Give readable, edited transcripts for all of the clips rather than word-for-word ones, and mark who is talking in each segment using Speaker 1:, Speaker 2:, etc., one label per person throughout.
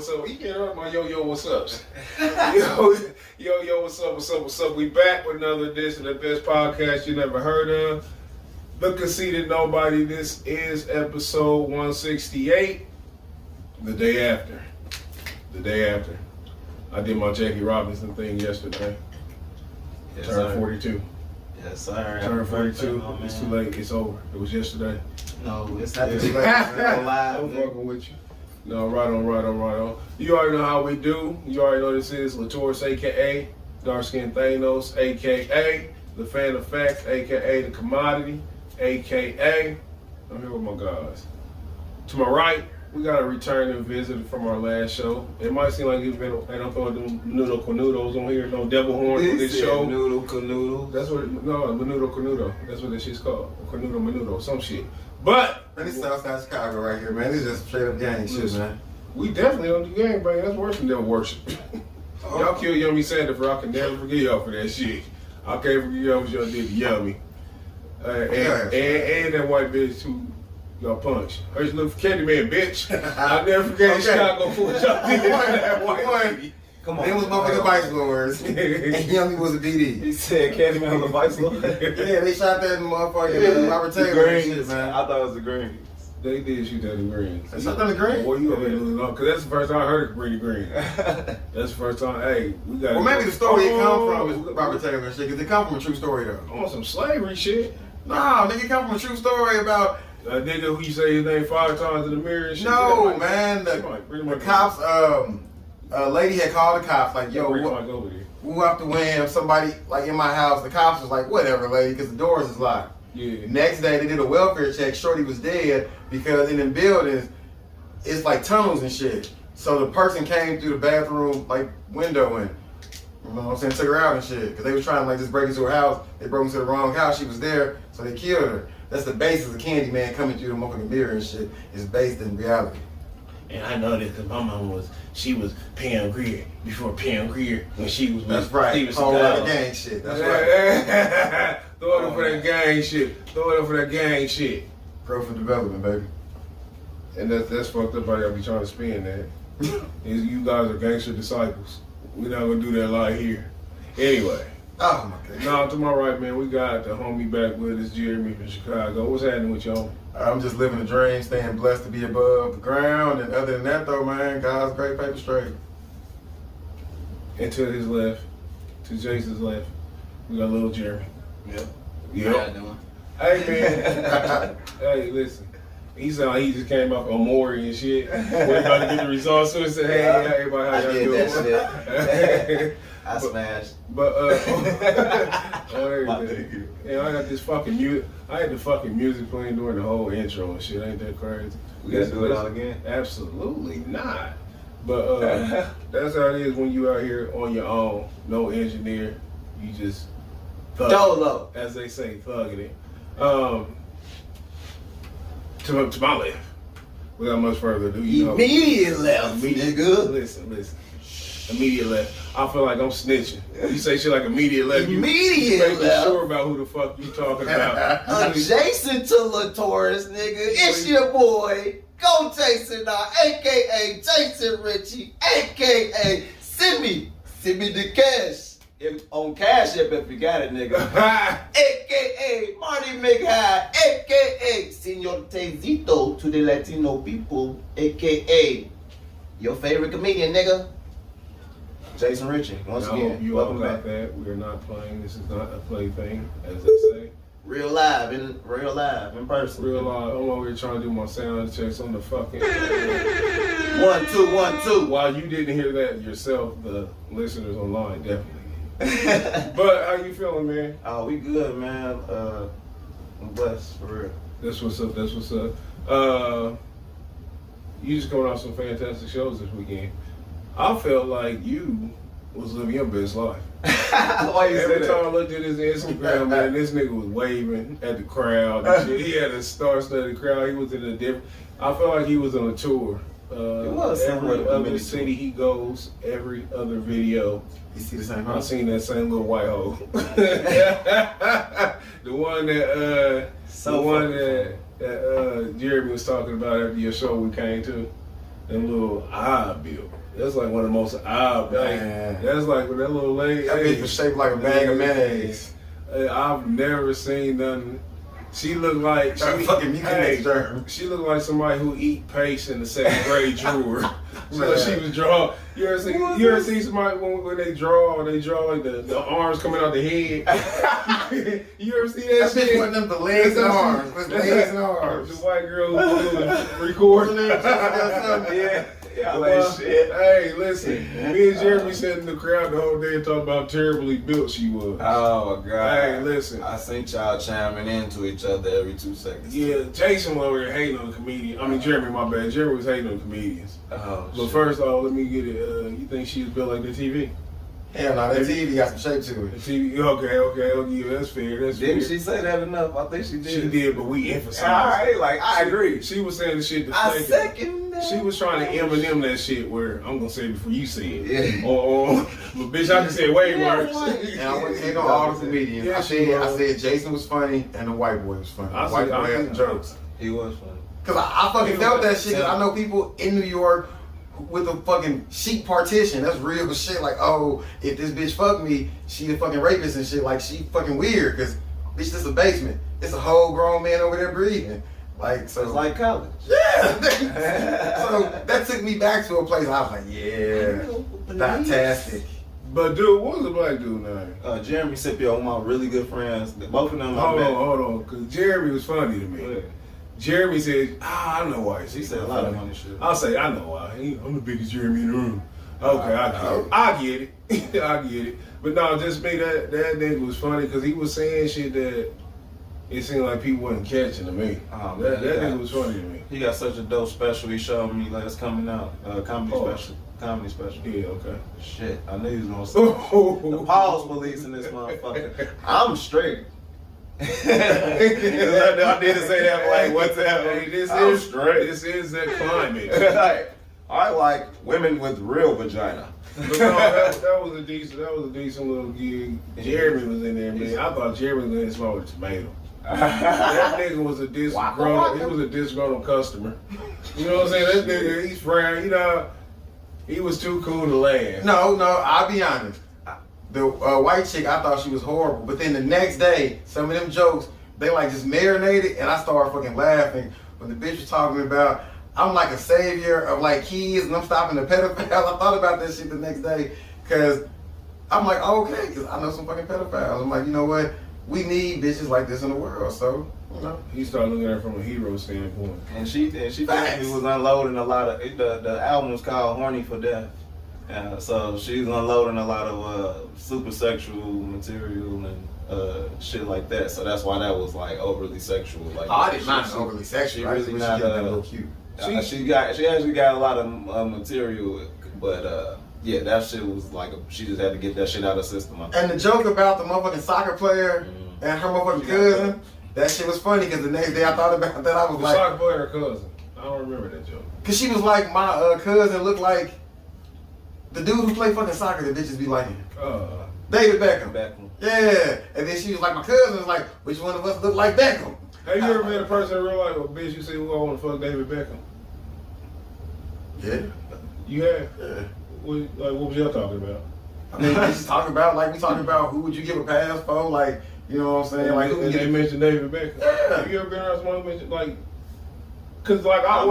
Speaker 1: what's up? You can't hurt my yo, what's ups. Yo, what's up? We back with another edition of the best podcast you never heard of. The Conceited Nobody. This is episode 168. The day after. I did my Jackie Robinson thing yesterday.
Speaker 2: Yes,
Speaker 1: Turned
Speaker 2: sir.
Speaker 1: 42.
Speaker 2: Yes, sir.
Speaker 1: Turned 42.
Speaker 2: Oh,
Speaker 1: It's too late. It's over. It was yesterday.
Speaker 2: No, it's not too late.
Speaker 1: I'm fucking with you. No, right on. You already know how we do. You already know this is Latoris, a.k.a. Dark Skin Thanos, a.k.a. The Fan of Facts, a.k.a. The Commodity, a.k.a. I'm here with my guys. To my right, we got a returning visitor from our last show. It might seem like it's been, and I'm throwing them noodle canoodles on here, no devil horns for this show.
Speaker 2: Noodle canoodle.
Speaker 1: That's what, menudo canoodle. That's what this shit's called. Menudo, some shit. But
Speaker 3: Man, this is Southside Chicago right here, man. This is just straight up gang shit, man.
Speaker 1: we definitely on the game, bro. That's worse than devil worship. Y'all killed Yummy Sandifer. I can never forgive y'all for that shit. I can't forgive y'all what y'all did to Yummy. And that white bitch who y'all punched. I used to look for Candyman, bitch. I never forget Chicago for what y'all did to that white lady.
Speaker 2: Come on.
Speaker 3: They was motherfucking vice lords, and Yummy was a BD.
Speaker 2: He said Candyman on the vice lord.
Speaker 3: Yeah, they shot that motherfucking Robert Taylor and shit, man.
Speaker 2: I thought it was the green.
Speaker 1: They did shoot that in Greens.
Speaker 3: They shot that in Green?
Speaker 1: Boy, you over there losing up. Because that's the first time I heard of Green. That's the first time, hey, we got
Speaker 3: Well, maybe the story it come from is Robert Taylor and shit, because it come from a true story, though.
Speaker 1: On some slavery shit.
Speaker 3: Nah, nigga, it come from a true story about...
Speaker 1: A nigga who you say his name 5 times in the mirror and shit.
Speaker 3: No, man, the cops, a lady had called the cops, like, yo, we have to win somebody, like, in my house. The cops was like, whatever, lady, because the doors is locked.
Speaker 1: Yeah.
Speaker 3: Next day, they did a welfare check. Shorty was dead because in them buildings, it's like tunnels and shit. So the person came through the bathroom, like, window and, you know what I'm saying, took her out and shit. Because they was trying to, like, just break into her house. They broke into the wrong house. She was there, so they killed her. That's the basis of Candyman coming through the motherfucking mirror and shit. It's based in reality.
Speaker 1: And I know this because my mom was Pam Grier before Pam Grier when she was
Speaker 3: That's right.
Speaker 1: Steven
Speaker 3: Whole lot of
Speaker 1: Seagal.
Speaker 3: gang shit. That's right.
Speaker 1: Throw it up for that gang shit.
Speaker 3: Growth and development, baby.
Speaker 1: And that's fucked up how y'all be trying to spin that. You guys are gangster disciples. We're not gonna do that live here. Anyway.
Speaker 3: Oh my god.
Speaker 1: Now to my right, man, we got the homie back with us, Jeremy from Chicago. What's happening with y'all?
Speaker 3: I'm just living the dream, staying blessed to be above the ground. And other than that, though, man, God's great paper straight.
Speaker 1: And to his left, to Jason's left, we got little Jeremy.
Speaker 2: Yep.
Speaker 1: Yep.
Speaker 2: Doing?
Speaker 1: Hey, man. Hey, listen. He sound like he just came off Omori and shit. We're about to get the results. So he said, hey, everybody, how
Speaker 2: I
Speaker 1: y'all
Speaker 2: did
Speaker 1: doing?
Speaker 2: that shit. I smashed.
Speaker 1: But, I got this fucking music. I had the fucking music playing during the whole intro and shit. Ain't that crazy?
Speaker 2: We gotta do it all again?
Speaker 1: Absolutely not. But that's how it is when you out here on your own. No engineer. You just thug.
Speaker 2: Dolo.
Speaker 1: As they say, thugging it. To my left. Without much further ado, you know.
Speaker 2: Immediate left, nigga.
Speaker 1: Listen. Immediate left. I feel like I'm snitching. You say shit like immediate left.
Speaker 2: Immediate
Speaker 1: you make me
Speaker 2: left.
Speaker 1: sure about who the fuck you talking about.
Speaker 2: Adjacent to Latoris, nigga. It's your boy, Go Jason, a.k.a. Jason Richie, a.k.a. Send me the cash. On Cash App if you got it, nigga. a.k.a. Marty McHigh, a.k.a. Senor Tezito to the Latino people, a.k.a. your favorite comedian, nigga. Jason Richie, once again,
Speaker 1: You all
Speaker 2: welcome
Speaker 1: got
Speaker 2: back.
Speaker 1: that. We're not playing. This is not a play thing, as they say.
Speaker 2: Real live, in person.
Speaker 1: Real live. I'm over here trying to do my sound checks on the fucking.
Speaker 2: 1, 2, 1, 2.
Speaker 1: While you didn't hear that yourself, the listeners online definitely. But how you feeling, man?
Speaker 2: Oh, we good, man. I'm blessed for real.
Speaker 1: That's what's up. You just coming off some fantastic shows this weekend. I felt like you was living your best life.
Speaker 2: Why you say
Speaker 1: Every
Speaker 2: that?
Speaker 1: time I looked at his Instagram, man, this nigga was waving at the crowd and shit. He had a star-studded crowd. He was in a different. I felt like he was on a tour.
Speaker 2: It was
Speaker 1: every other city he goes, every other video.
Speaker 3: You see the same
Speaker 1: I
Speaker 3: house?
Speaker 1: seen that same little white hole. the one that Jeremy was talking about after your show we came to. them little eye build. That's like one of the most odd.
Speaker 3: Man.
Speaker 1: That's like with that little lady.
Speaker 3: That bitch was shaped like a bag of mayonnaise.
Speaker 1: I've never seen nothing. She looked like she looked like somebody who eat paste in the 2nd grade drawer. So she was drawing. You ever see somebody when they draw like the arms coming out the head? You ever see that shit?
Speaker 3: Bitch wasn't them the legs and arms. With legs and arms.
Speaker 1: The white girl who was recording it.
Speaker 2: Yeah,
Speaker 1: Well,
Speaker 2: shit.
Speaker 1: hey, listen. Me and Jeremy sat in the crowd the whole day and talked about how terribly built she was.
Speaker 2: Oh God.
Speaker 1: Hey, listen.
Speaker 2: I seen y'all chiming into each other every 2 seconds.
Speaker 1: Yeah, Jason was over there hating on the comedian. I mean, Jeremy, my bad. Jeremy was hating on comedians.
Speaker 2: Oh,
Speaker 1: But first off, let me get it. You think she was built like the TV?
Speaker 3: Hell no, that TV got some shape to
Speaker 1: The
Speaker 3: it.
Speaker 1: TV? Okay. Yeah, that's fair. That's
Speaker 2: Didn't
Speaker 1: fair.
Speaker 2: she say that enough? I think she did.
Speaker 1: She did, but we emphasized.
Speaker 2: Alright, like I agree.
Speaker 1: She was saying the shit to
Speaker 2: I
Speaker 1: fake it.
Speaker 2: second that.
Speaker 1: She was trying to Eminem that shit where I'm gonna say it before you say it.
Speaker 2: Yeah.
Speaker 1: But bitch, I can say it way worse.
Speaker 3: And I wouldn't hate on all the comedians.
Speaker 1: Yeah,
Speaker 3: I said Jason was funny and the white boy was funny. The white boy had the jokes.
Speaker 2: He was funny.
Speaker 3: Cause I fucking felt that shit. Cause I know people in New York with a fucking sheet partition. That's real shit. Like, oh, if this bitch fuck me, she a fucking rapist and shit. Like, she fucking weird. Cause bitch, this a basement. It's a whole grown man over there breathing. Like, so
Speaker 2: It's like college.
Speaker 3: yeah. So that took me back to a place. I was like, yeah, fantastic.
Speaker 1: But dude, what was the black dude name?
Speaker 2: Jeremy Scipio, one of my really good friends. Both of them.
Speaker 1: Hold on, cause Jeremy was funny to me.
Speaker 2: Yeah.
Speaker 1: Jeremy said, I know why.
Speaker 2: He said a lot of funny shit.
Speaker 1: I'll say, I know why. I'm the biggest Jeremy in the room. Okay, I get it. I get it. But no, just me, that nigga was funny because he was saying shit that it seemed like people wasn't catching to me.
Speaker 2: Oh,
Speaker 1: that
Speaker 2: man,
Speaker 1: nigga was funny to me.
Speaker 2: He got such a dope special. He showed me like it's coming out. Comedy special.
Speaker 1: Yeah, okay.
Speaker 2: Shit, I knew he was gonna say the pause police in this motherfucker. I'm straight. I didn't say that like what's that?
Speaker 1: Hey,
Speaker 2: I'm straight.
Speaker 1: This is that climate.
Speaker 2: Like, I like women with real vagina.
Speaker 1: But no, that was a decent little gig. Jeremy was in there, man. I thought Jeremy was in there smoking tomato. That nigga was a disgruntled. He was a disgruntled customer. You know what I'm saying? That nigga, he's friend. You know, he was too cool to laugh.
Speaker 3: No, I'll be honest. The white chick, I thought she was horrible. But then the next day, some of them jokes, they like just marinated, and I started fucking laughing when the bitch was talking about, I'm like a savior of like kids, and I'm stopping the pedophiles. I thought about that shit the next day, because I'm like, oh, okay, because I know some fucking pedophiles. I'm like, you know what? We need bitches like this in the world, so, you know.
Speaker 1: He started looking at it from a hero standpoint.
Speaker 2: And she basically was unloading a lot of the album was called Horny for Death. So she's unloading a lot of super sexual material and shit like that. So that's why that was like overly sexual. Like,
Speaker 3: I did not overly sexual.
Speaker 2: She
Speaker 3: I
Speaker 2: really
Speaker 3: really
Speaker 2: not
Speaker 3: a little cute.
Speaker 2: she actually got a lot of material, but yeah, that shit was like she just had to get that shit out of the system.
Speaker 3: And the joke about the motherfucking soccer player and her motherfucking cousin, that shit was funny because the next day I thought about that, I was
Speaker 1: The
Speaker 3: like,
Speaker 1: soccer player or cousin? I don't remember that joke.
Speaker 3: because she was like, my cousin looked like the dude who played fucking soccer that bitches be liking. David Beckham. Yeah. And then she was like, my cousin was like, which one of us look like Beckham?
Speaker 1: Have you ever met a person in real life, well, bitch, you say, who I want to fuck David Beckham?
Speaker 3: Yeah.
Speaker 1: You have?
Speaker 3: Yeah.
Speaker 1: What was y'all talking about?
Speaker 3: I mean, we just talking about, like, we talking about who would you give a pass for, like, you know what I'm saying? Like, who
Speaker 1: and
Speaker 3: would
Speaker 1: they
Speaker 3: you
Speaker 1: mentioned David Beckham.
Speaker 3: Yeah.
Speaker 1: Have you ever been around someone who mentioned, like, because, like, my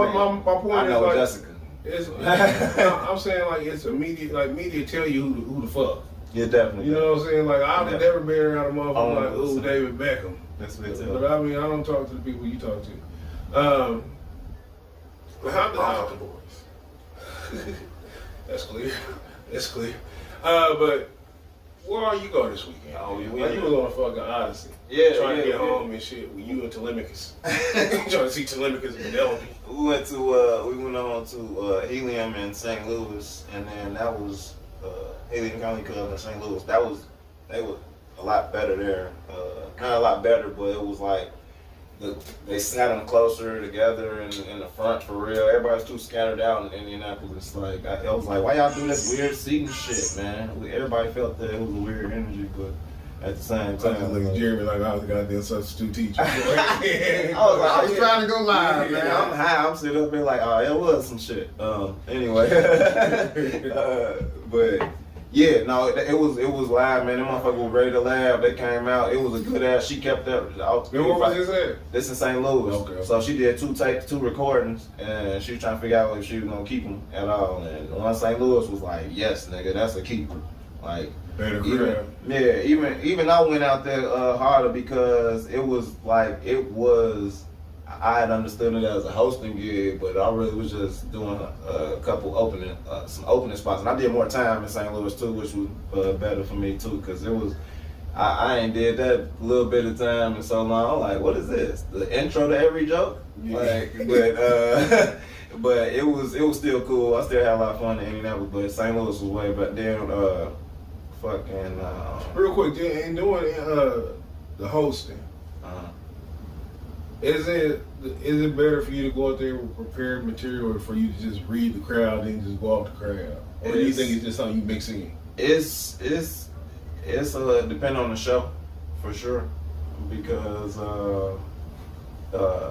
Speaker 1: point
Speaker 2: I know
Speaker 1: is, like,
Speaker 2: Jessica.
Speaker 1: It's, I'm saying like it's immediate, like media tell you who the fuck.
Speaker 2: Yeah, definitely.
Speaker 1: You know what I'm saying? Like I've never been around a motherfucker like, ooh,
Speaker 2: 100%.
Speaker 1: David Beckham.
Speaker 2: That's what it is.
Speaker 1: But I mean, I don't talk to the people you talk to. How the boys? That's clear. That's clear. But where are you going this weekend?
Speaker 2: Oh, you
Speaker 1: Like you was on a fucking Odyssey.
Speaker 2: Yeah,
Speaker 1: trying to
Speaker 2: yeah,
Speaker 1: get
Speaker 2: yeah.
Speaker 1: home and shit with you and Telemachus. Trying to see Telemachus and Penelope.
Speaker 2: We went on to Helium in St. Louis, and then that was Helium County Club in St. Louis. They were a lot better there. Not a lot better, but it was like they sat them closer together in the front for real. Everybody's too scattered out in Indianapolis. Like I was like, why y'all do this weird seating shit, man? Everybody felt that it was a weird energy, but
Speaker 3: at the same
Speaker 1: I was
Speaker 3: time.
Speaker 1: looking at Jeremy like I was a goddamn substitute teacher.
Speaker 3: I was like, I was trying to go live, man.
Speaker 2: I'm high. I'm sitting up there like, oh, it was some shit. Anyway, but yeah, no, it was live, man. Them motherfuckers were ready to laugh. They came out. It was a good ass. She kept that.
Speaker 1: Where was this at?
Speaker 2: This in St. Louis.
Speaker 1: Okay.
Speaker 2: So she did 2 takes, 2 recordings, and she was trying to figure out if she was gonna keep them at all. And the one in St. Louis was like, yes, nigga, that's a keeper. Like.
Speaker 1: Better
Speaker 2: Even, yeah, even I went out there harder because it was like I had understood it as a hosting gig, but I really was just doing a couple some opening spots, and I did more time in St. Louis too, which was better for me too, because it was I ain't did that little bit of time in so long. I'm like, what is this? The intro to every joke?
Speaker 1: Yeah.
Speaker 2: Like, but it was still cool. I still had a lot of fun in Indianapolis, but St. Louis was way back then. Fucking
Speaker 1: real quick, in doing the hosting, is it better for you to go out there with prepared material, or for you to just read the crowd and just go off the crowd, or do you think it's just something you mix in?
Speaker 2: It's depend on the show, for sure, because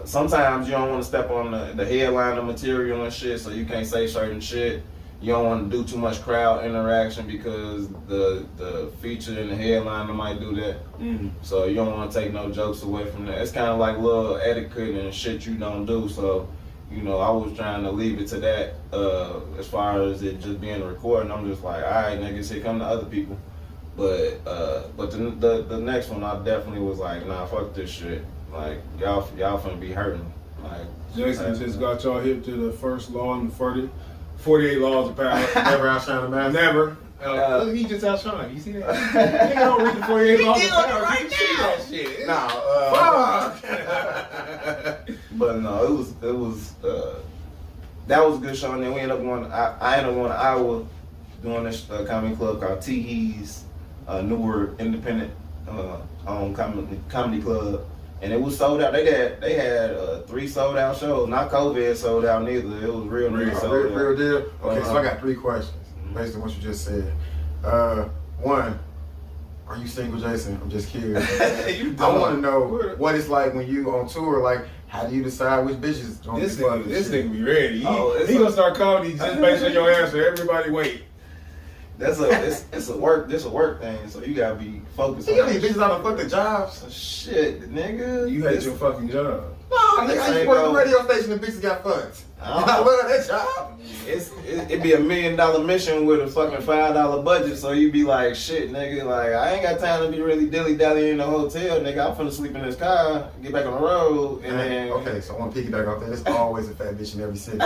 Speaker 2: sometimes you don't want to step on the headline of material and shit, so you can't say certain shit. You don't want to do too much crowd interaction because the feature and the headliner might do that.
Speaker 1: Mm-hmm.
Speaker 2: So you don't want to take no jokes away from that. It's kind of like little etiquette and shit you don't do. So, I was trying to leave it to that as far as it just being a recording. I'm just like, all right, niggas, here come the other people. But the next one, I definitely was like, nah, fuck this shit. Like, y'all finna be hurting. Like,
Speaker 1: Jason just got y'all hip to the first law in the 48 laws of power.
Speaker 3: Never outshine a man.
Speaker 1: Never. Look, he just outshined. You see that? He don't read the 48 laws of power.
Speaker 2: right
Speaker 1: You see that shit?
Speaker 2: Fuck. But no, it was that was a good show. And then we ended up going. I ended up going to Iowa, doing this comedy club called Teehees, newer independent owned comedy club. And it was sold out. They had 3 sold out shows. Not COVID sold out neither. It was real
Speaker 3: deal. Okay, so I got 3 questions based on what you just said. One, are you single, Jason? I'm just curious. I want to know what it's like when you on tour. Like, how do you decide which bitches gonna
Speaker 1: This
Speaker 3: be part of
Speaker 1: nigga
Speaker 3: shit?
Speaker 1: be ready. He gonna start calling you just based on your answer. Everybody wait.
Speaker 2: It's a work thing, so you gotta be focused
Speaker 3: You
Speaker 2: on
Speaker 3: got these bitches out of fucking jobs.
Speaker 2: shit, nigga.
Speaker 1: You had your fucking job.
Speaker 3: No, nigga, I used to work at the radio station and bitches got fucked. I love that job.
Speaker 2: It'd be $1 million mission with a fucking $5 budget, so you be like, shit, nigga, like, I ain't got time to be really dilly-dallying in the hotel, nigga. I'm finna sleep in this car, get back on the road, and then...
Speaker 3: Okay, so I want to piggyback off that. There's always a fat bitch in every city.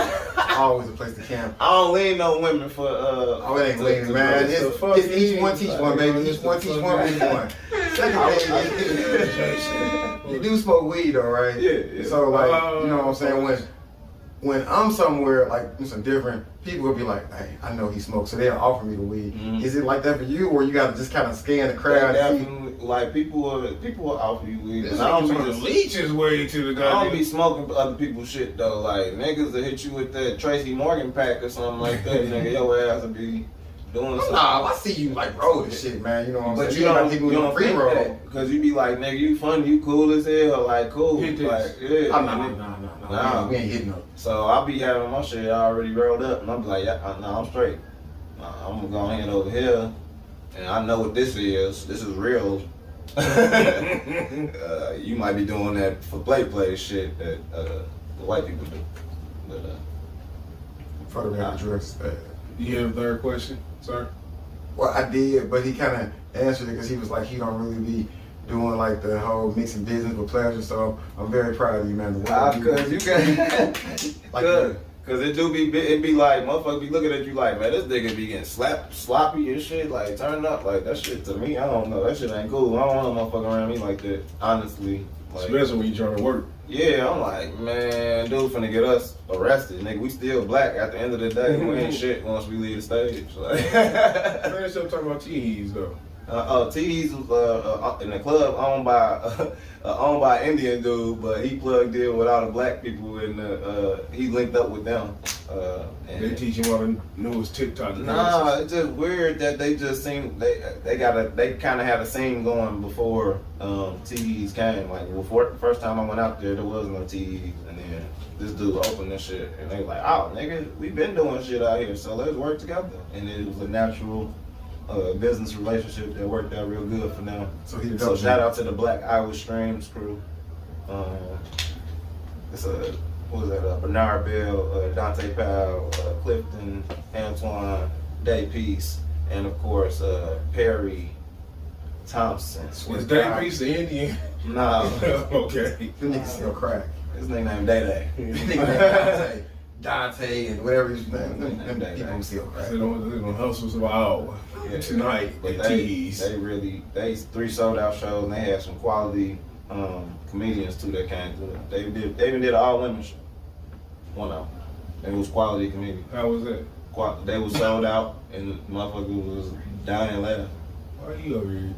Speaker 3: Always a place to camp.
Speaker 2: I don't lean no women for,
Speaker 3: Oh, it ain't leaning, man. It's each one teach one, baby. Each one teach one, we one. Second thing, you do smoke weed, though, right?
Speaker 2: Yeah.
Speaker 3: So, like, you know what I'm saying? When I'm somewhere, like, some different, people will be like, hey, I know he smokes, so they'll offer me the weed.
Speaker 2: Mm-hmm.
Speaker 3: Is it like that for you, or you got to just kind of scan the crowd?
Speaker 2: Definitely, like, people will offer you weed.
Speaker 1: This
Speaker 2: I don't
Speaker 1: nigga
Speaker 2: be
Speaker 1: the leeches way to the
Speaker 2: I don't
Speaker 1: goddamn.
Speaker 2: be smoking other people's shit though. Like niggas will hit you with that Tracy Morgan pack or something like that. Nigga, your ass will be doing something.
Speaker 3: Nah, I see you like roll this shit, man. You know what I'm
Speaker 2: But
Speaker 3: saying?
Speaker 2: you don't
Speaker 3: free
Speaker 2: think
Speaker 3: roll.
Speaker 2: that because you be like, nigga, you funny, you cool as hell, like cool,
Speaker 1: Hit this.
Speaker 2: like yeah.
Speaker 3: Nah. We ain't hitting them.
Speaker 2: So I be having my shit already rolled up, and I'm like, yeah, nah, I'm straight. Nah, I'm gonna go ahead over here, and I know what this is. This is real. You might be doing that for play shit that the white people do. But
Speaker 3: Photograph drugs.
Speaker 1: You have a third question, sir?
Speaker 3: Well, I did, but he kind of answered it because he was like, he don't really be doing like the whole mixing business with pleasure. So I'm very proud of you, man.
Speaker 2: Cause you can, cause it be like motherfuckers be looking at you like, man, this nigga be getting sloppy and shit, like turning up, like that shit to me, I don't know, that shit ain't cool. I don't want no motherfucker around me like that, honestly. Like,
Speaker 1: especially when you trying to work.
Speaker 2: Yeah, I'm like, man, dude finna get us arrested, nigga. We still black at the end of the day. We ain't shit once we leave the stage. Like,
Speaker 1: Finish up talking about Teehees though.
Speaker 2: T's was in the club owned by an Indian dude, but he plugged in with all the black people and he linked up with them. And
Speaker 1: They teach him all the newest TikTok.
Speaker 2: nah, it's just weird that they just seem they kind of had a scene going before T's came. Like before the first time I went out there was no T's, and then this dude opened this shit, and they like, oh nigga, we been doing shit out here, so let's work together. And it was a natural business relationship that worked out real good for them. So shout out to the Black Iowa Streams crew. It's Bernard Bell, Dante Powell, Clifton, Antoine, Day Peace, and of course Perry Thompson.
Speaker 1: Was Day Peace the Indian?
Speaker 2: No.
Speaker 1: Okay.
Speaker 3: The nigga still crack.
Speaker 2: His name Day
Speaker 3: Nigga Dante and whatever his name. Them
Speaker 2: Day.
Speaker 3: people still crack.
Speaker 1: They're gonna hustle some hour tonight.
Speaker 2: But
Speaker 1: At T's.
Speaker 2: they 3 sold out shows, and they had some quality comedians too that came through. They even did an all women show. One of them. It was quality comedian.
Speaker 1: How was that?
Speaker 2: They was sold out, and the motherfucker was dying laughing.
Speaker 1: Why are you over here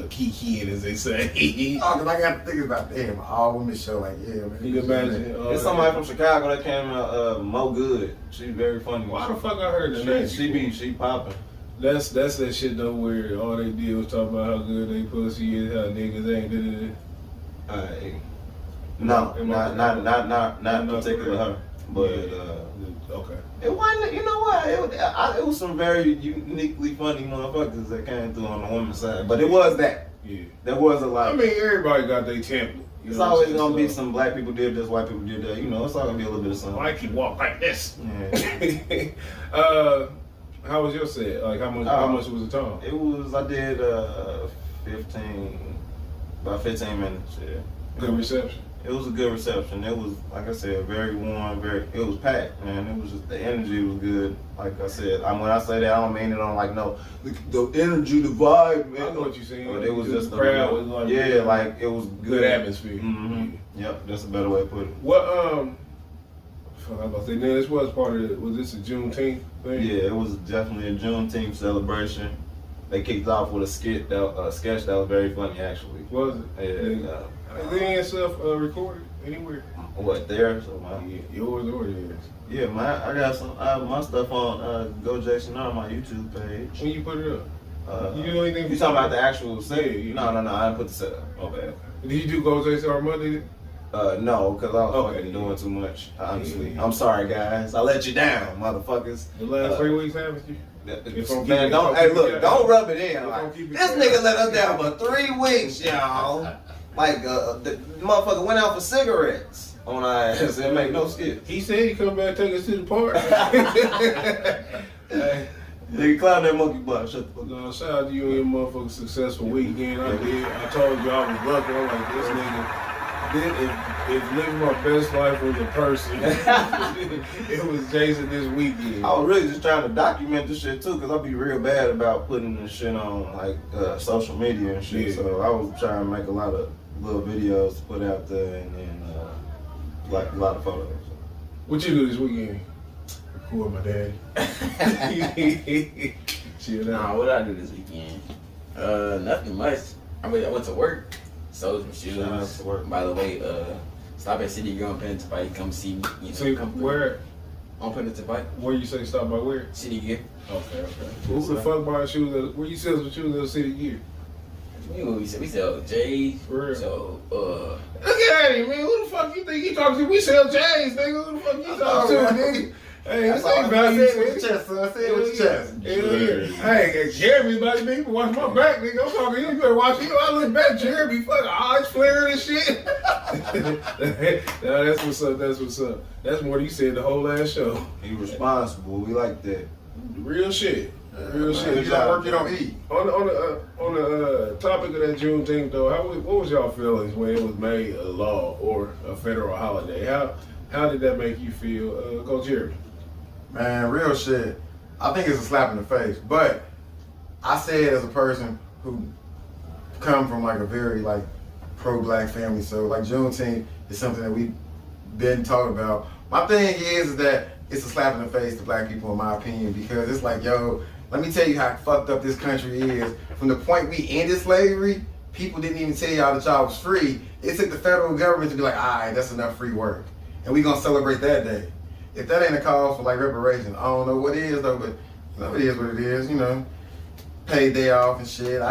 Speaker 1: kikiing, as they say?
Speaker 3: Oh, cause I got to think about damn all women show like yeah man.
Speaker 1: You can imagine.
Speaker 2: There's somebody from Chicago that came out, Mo Good. She's very funny.
Speaker 1: Why the fuck I heard that name?
Speaker 2: She popping.
Speaker 1: That's that shit though where all they did was talk about how good they pussy is, how niggas ain't.
Speaker 2: No,
Speaker 1: Am I
Speaker 2: not particular her, but
Speaker 1: okay.
Speaker 2: it wasn't. You know what? It was some very uniquely funny motherfuckers that came through on the women's side, but it was that.
Speaker 1: Yeah.
Speaker 2: There was a lot.
Speaker 1: I mean, everybody got their template.
Speaker 2: It's always gonna be some black people did this, white people did that. You know, it's all gonna be a little bit of something.
Speaker 1: I can walk like this.
Speaker 2: Yeah.
Speaker 1: How was your set? Like how much was the time?
Speaker 2: It was. I did about 15 minutes. Yeah.
Speaker 1: Good reception.
Speaker 2: It was a good reception. It was, like I said, very warm. It was packed, man. It was just the energy was good. Like I said, when I say that, I don't mean it on like no, the energy, the vibe, man.
Speaker 1: I know what you're saying.
Speaker 2: But it was just
Speaker 1: the crowd was like
Speaker 2: like it was
Speaker 1: good atmosphere.
Speaker 2: Mm-hmm. Yep, that's a better way to put it.
Speaker 1: What fuck, I was about to say, man, this was part of it. Was this a Juneteenth thing?
Speaker 2: Yeah, it was definitely a Juneteenth celebration. They kicked off with a sketch that was very funny, actually.
Speaker 1: Was it?
Speaker 2: Yeah.
Speaker 1: Is any of that stuff recorded anywhere?
Speaker 2: What, there? So
Speaker 1: Yours or theirs?
Speaker 2: yeah, I got some my stuff on Go Jason on my YouTube page.
Speaker 1: When you put it up? You know anything?
Speaker 2: You talking about the actual set?
Speaker 1: Yeah.
Speaker 2: No, I didn't put the set up. Oh bad.
Speaker 1: Did you do Go Jason or Monday?
Speaker 2: No, because I was
Speaker 1: Okay.
Speaker 2: fucking doing too much, honestly. I'm sorry, guys. I let you down, motherfuckers.
Speaker 1: The last 3 weeks haven't you?
Speaker 2: Man, don't rub it in. Like, this nigga let us down for 3 weeks, y'all. Like, the motherfucker went out for cigarettes on our ass and make no skip.
Speaker 1: He said he come back and take us to the park. Hey,
Speaker 2: Nigga, clown that monkey butt. Shut the fuck up.
Speaker 1: no, shout out to you and your motherfucking successful weekend. I told you I was lucky. I'm like, this nigga. If living my best life was a person, it was Jason this weekend.
Speaker 2: I was really just trying to document this shit too, because I be real bad about putting this shit on like social media and shit.
Speaker 1: Yeah.
Speaker 2: So I was trying to make a lot of little videos to put out there and then like a lot of photos.
Speaker 1: What you do this weekend? Record my daddy. Chill out.
Speaker 4: Nah, what I do this weekend? Nothing much. I went to work, sold some shoes.
Speaker 2: Shout out to work.
Speaker 4: By the way, stop at City Girl on Peninsula Bike. Come see me. You know,
Speaker 1: See,
Speaker 4: come through.
Speaker 1: where
Speaker 4: On Peninsula Bike.
Speaker 1: you say stop by where?
Speaker 4: City Gear.
Speaker 1: Okay. Who the fuck buying shoes? Where you sell some shoes in the City Gear?
Speaker 4: We sell J's.
Speaker 1: For real?
Speaker 4: So,
Speaker 1: Look at him, man. Who the fuck you think he talking to? We sell J's, nigga. Who the fuck you talking to, nigga? Hey,
Speaker 3: That's
Speaker 1: this
Speaker 3: all
Speaker 1: ain't
Speaker 3: I
Speaker 1: value.
Speaker 3: said with your chest, son. I said with your chest.
Speaker 1: Yeah. Hey, Jeremy, buddy, nigga, you can watch my back, nigga. I'm talking to you. You better watch. You know, I look back, Jeremy, fucking eyes flaring and shit. Nah, that's what's up. That's what's up. That's more than you said the whole last show.
Speaker 2: He responsible. We like that.
Speaker 1: Real shit. Real shit.
Speaker 3: If you don't work, you don't eat.
Speaker 1: On the topic of that Juneteenth though, what was y'all feelings when it was made a law or a federal holiday? How did that make you feel? Go Jerry.
Speaker 3: Man, real shit. I think it's a slap in the face. But I say it as a person who come from like a very like pro-black family. So like Juneteenth is something that we've been talking about. My thing is that it's a slap in the face to black people in my opinion, because it's like, yo, let me tell you how fucked up this country is. From the point we ended slavery, people didn't even tell y'all that y'all was free. It took the federal government to be like, all right, that's enough free work. And we gonna celebrate that day. If that ain't a cause for like reparations, I don't know what it is though, but you know, it is what it is, you know. Paid day off and shit.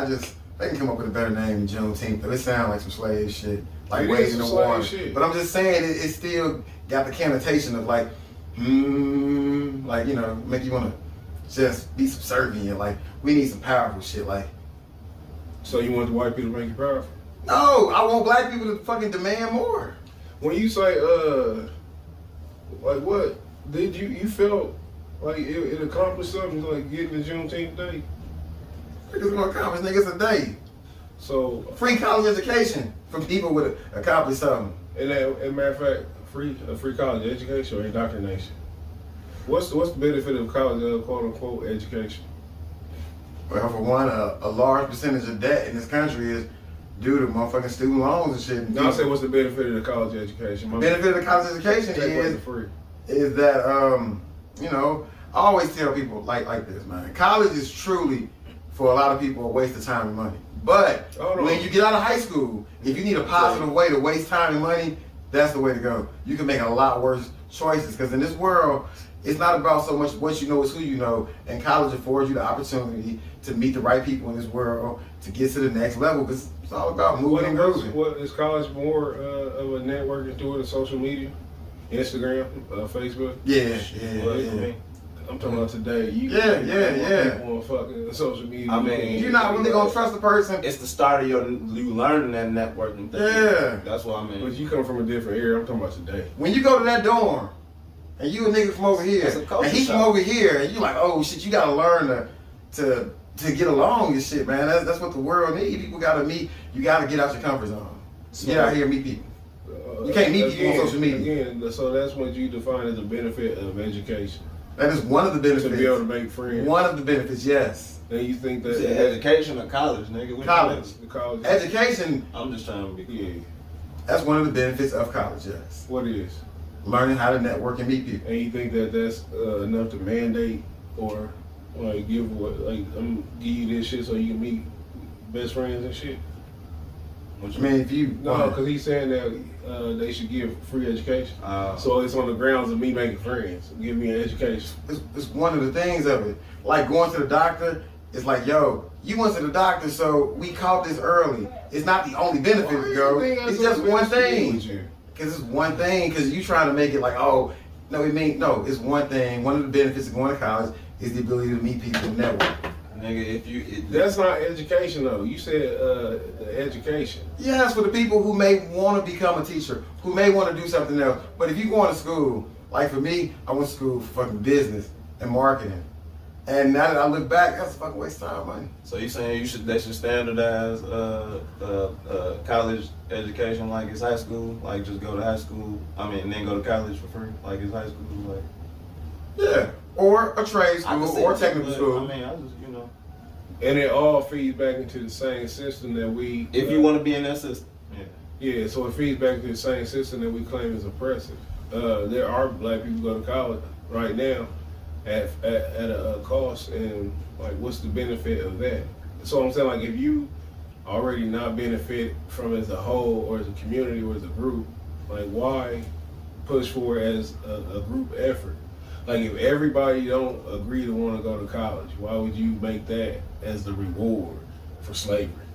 Speaker 3: They can come up with a better name than Juneteenth, but it sounds like some slave shit. Like waging the war. But I'm just saying it still got the connotation of like, like, you know, make you wanna just be subservient. Like, we need some powerful shit, like.
Speaker 1: So you want the white people to make you powerful?
Speaker 3: No, I want black people to fucking demand more.
Speaker 1: When you say, like what, did you felt like it accomplished something, like getting the Juneteenth day?
Speaker 3: It's gonna accomplish niggas a day.
Speaker 1: So
Speaker 3: Free college education for people with accomplish something.
Speaker 1: And as a matter of fact, free college education or indoctrination. What's the benefit of college, quote unquote, education?
Speaker 3: Well, for one, a large percentage of debt in this country is due to motherfucking student loans and shit.
Speaker 1: No, I say what's the benefit of the college education?
Speaker 3: Benefit of the college education is that you know, I always tell people like this, man. College is truly, for a lot of people, a waste of time and money. But when you get out of high school, if you need a positive way to waste time and money, that's the way to go. You can make a lot worse choices, because in this world, it's not about so much what you know, it's who you know. And college affords you the opportunity to meet the right people in this world, to get to the next level, because it's all about moving and grooving.
Speaker 1: What is college more of a networking tool than social media? Instagram, Facebook?
Speaker 3: Yeah.
Speaker 1: I'm talking about today.
Speaker 3: Yeah.
Speaker 1: On fucking social media.
Speaker 4: I mean,
Speaker 3: you're not really gonna trust a person.
Speaker 4: It's the start of you learning that networking thing.
Speaker 3: Yeah.
Speaker 4: That's what I mean.
Speaker 1: But you come from a different era. I'm talking about today.
Speaker 3: When you go to that dorm, and you a nigga from over here, and he from over here, and you like, oh shit, you gotta learn to get along and shit, man. That's what the world needs. People gotta meet. You gotta get out your comfort zone. Get out here and meet people. You can't meet people on social media.
Speaker 1: Again, so that's what you define as a benefit of education.
Speaker 3: That is one of the benefits.
Speaker 1: To be able to make friends.
Speaker 3: One of the benefits, yes.
Speaker 1: And you think that
Speaker 4: education or college, nigga?
Speaker 3: College. Education.
Speaker 4: I'm just trying to be clear.
Speaker 3: That's one of the benefits of college, yes.
Speaker 1: What is?
Speaker 3: Learning how to network and meet people.
Speaker 1: And you think that that's enough to mandate or like give you this shit so you can meet best friends and shit?
Speaker 3: I mean, if you
Speaker 1: no, because he's saying that they should give free education. So it's on the grounds of me making friends. Give me an education.
Speaker 3: It's one of the things of it. Like going to the doctor. It's like, yo, you went to the doctor, so we caught this early. It's not the only benefit to go. It's just one thing. Because it's one thing. Because you trying to make it like, oh, no, it's one thing. One of the benefits of going to college is the ability to meet people and network.
Speaker 4: Nigga,
Speaker 1: that's not education though. You said education.
Speaker 3: Yes, for the people who may want to become a teacher, who may want to do something else. But if you going to school, like for me, I went to school for fucking business and marketing. And now that I look back, that's a fucking waste of time and money.
Speaker 4: So you saying they should standardize college education like it's high school, like just go to high school, and then go to college for free, like it's high school, like.
Speaker 3: Yeah, or a trade school or technical school.
Speaker 4: I just,
Speaker 1: And it all feeds back into the same system that we.
Speaker 4: If you want to be in that system.
Speaker 1: Yeah, so it feeds back to the same system that we claim is oppressive. There are black people who go to college right now at a cost, and like, what's the benefit of that? So I'm saying, like, if you already not benefit from it as a whole or as a community or as a group, like, why push for it as a group effort? Like, if everybody don't agree to want to go to college, why would you make that as the reward for slavery?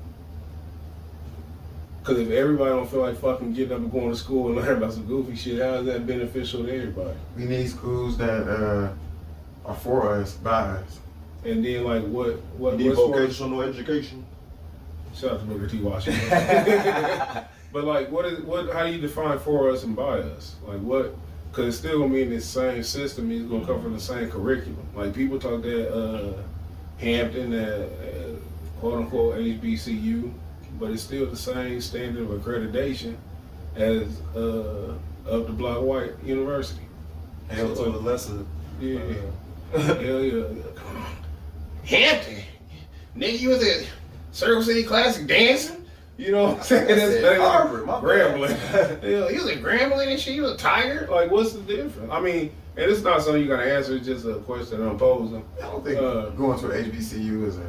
Speaker 1: Because if everybody don't feel like fucking getting up and going to school and learn about some goofy shit, how is that beneficial to everybody?
Speaker 3: We need schools that are for us, by us.
Speaker 1: And then, like, what
Speaker 4: need vocational education.
Speaker 1: Shout out to Booker T. Washington. But like, how do you define for us and by us? Like, what? Because it's still gonna be in this same system. It's gonna come from the same curriculum. Like, people talk that Hampton, quote unquote HBCU, but it's still the same standard of accreditation as up the block white university.
Speaker 4: Hell to the lesser.
Speaker 1: Yeah. Hell yeah. Come on. Hampton, nigga, you was at Circle City Classic dancing. You know what I'm saying? That's
Speaker 4: Harvard,
Speaker 1: Grambling. Yeah, he was at Grambling and shit. He was a Tiger. Like, what's the difference? I mean, And it's not something you gotta answer. It's just a question I'm posing.
Speaker 3: I don't think going to an HBCU is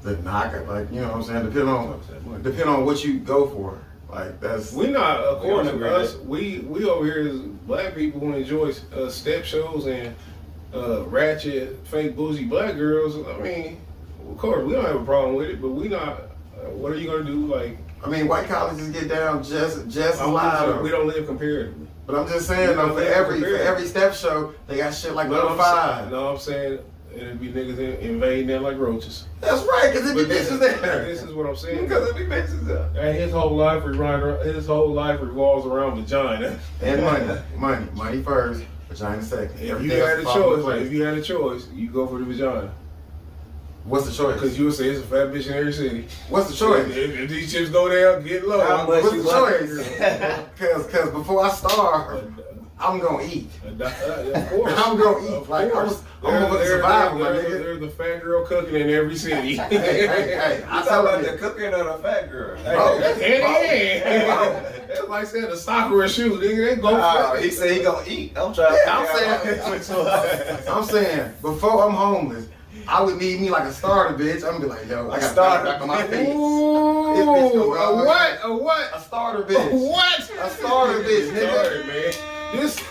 Speaker 3: the knock. Like, you know what I'm saying? Depending on what you go for. Like, that's...
Speaker 1: We not, according to us, we over here as black people who enjoy step shows and ratchet, fake bougie black girls. I mean, of course, we don't have a problem with it, but we not, what are you gonna do? Like,
Speaker 3: I mean, white colleges get down just a lot.
Speaker 1: We don't live comparatively.
Speaker 3: But I'm just saying, though, for every step show, they got shit like Level 5.
Speaker 1: No, I'm saying, it'd be niggas invading there like roaches.
Speaker 3: That's right, because it be bitches there.
Speaker 1: This is what I'm saying.
Speaker 3: Because it be bitches there.
Speaker 1: And his whole life revolves around vagina.
Speaker 3: And money first, vagina second.
Speaker 1: If you had a choice, you go for the vagina.
Speaker 3: What's the choice?
Speaker 1: Because you would say it's a fat bitch in every city.
Speaker 3: What's the choice?
Speaker 1: If these chips go down, get low.
Speaker 3: What's the choice? Because before I starve, I'm gonna eat.
Speaker 1: Of course.
Speaker 3: I'm gonna eat. Like, I'm gonna survive, my nigga.
Speaker 1: There's a fat girl cooking in every city.
Speaker 2: Hey, I talk about the cooking of the fat girl.
Speaker 1: It's like saying the soccer shoe, nigga. They go.
Speaker 2: He said he gonna eat. I'm trying.
Speaker 3: I'm saying before I'm homeless, I would need me like a starter, bitch. I'm gonna be like, yo, I got back on my feet.
Speaker 1: Ooh, a what? A what?
Speaker 3: A starter, bitch.
Speaker 1: What?
Speaker 3: A starter, bitch, nigga.
Speaker 1: Sorry, man. This.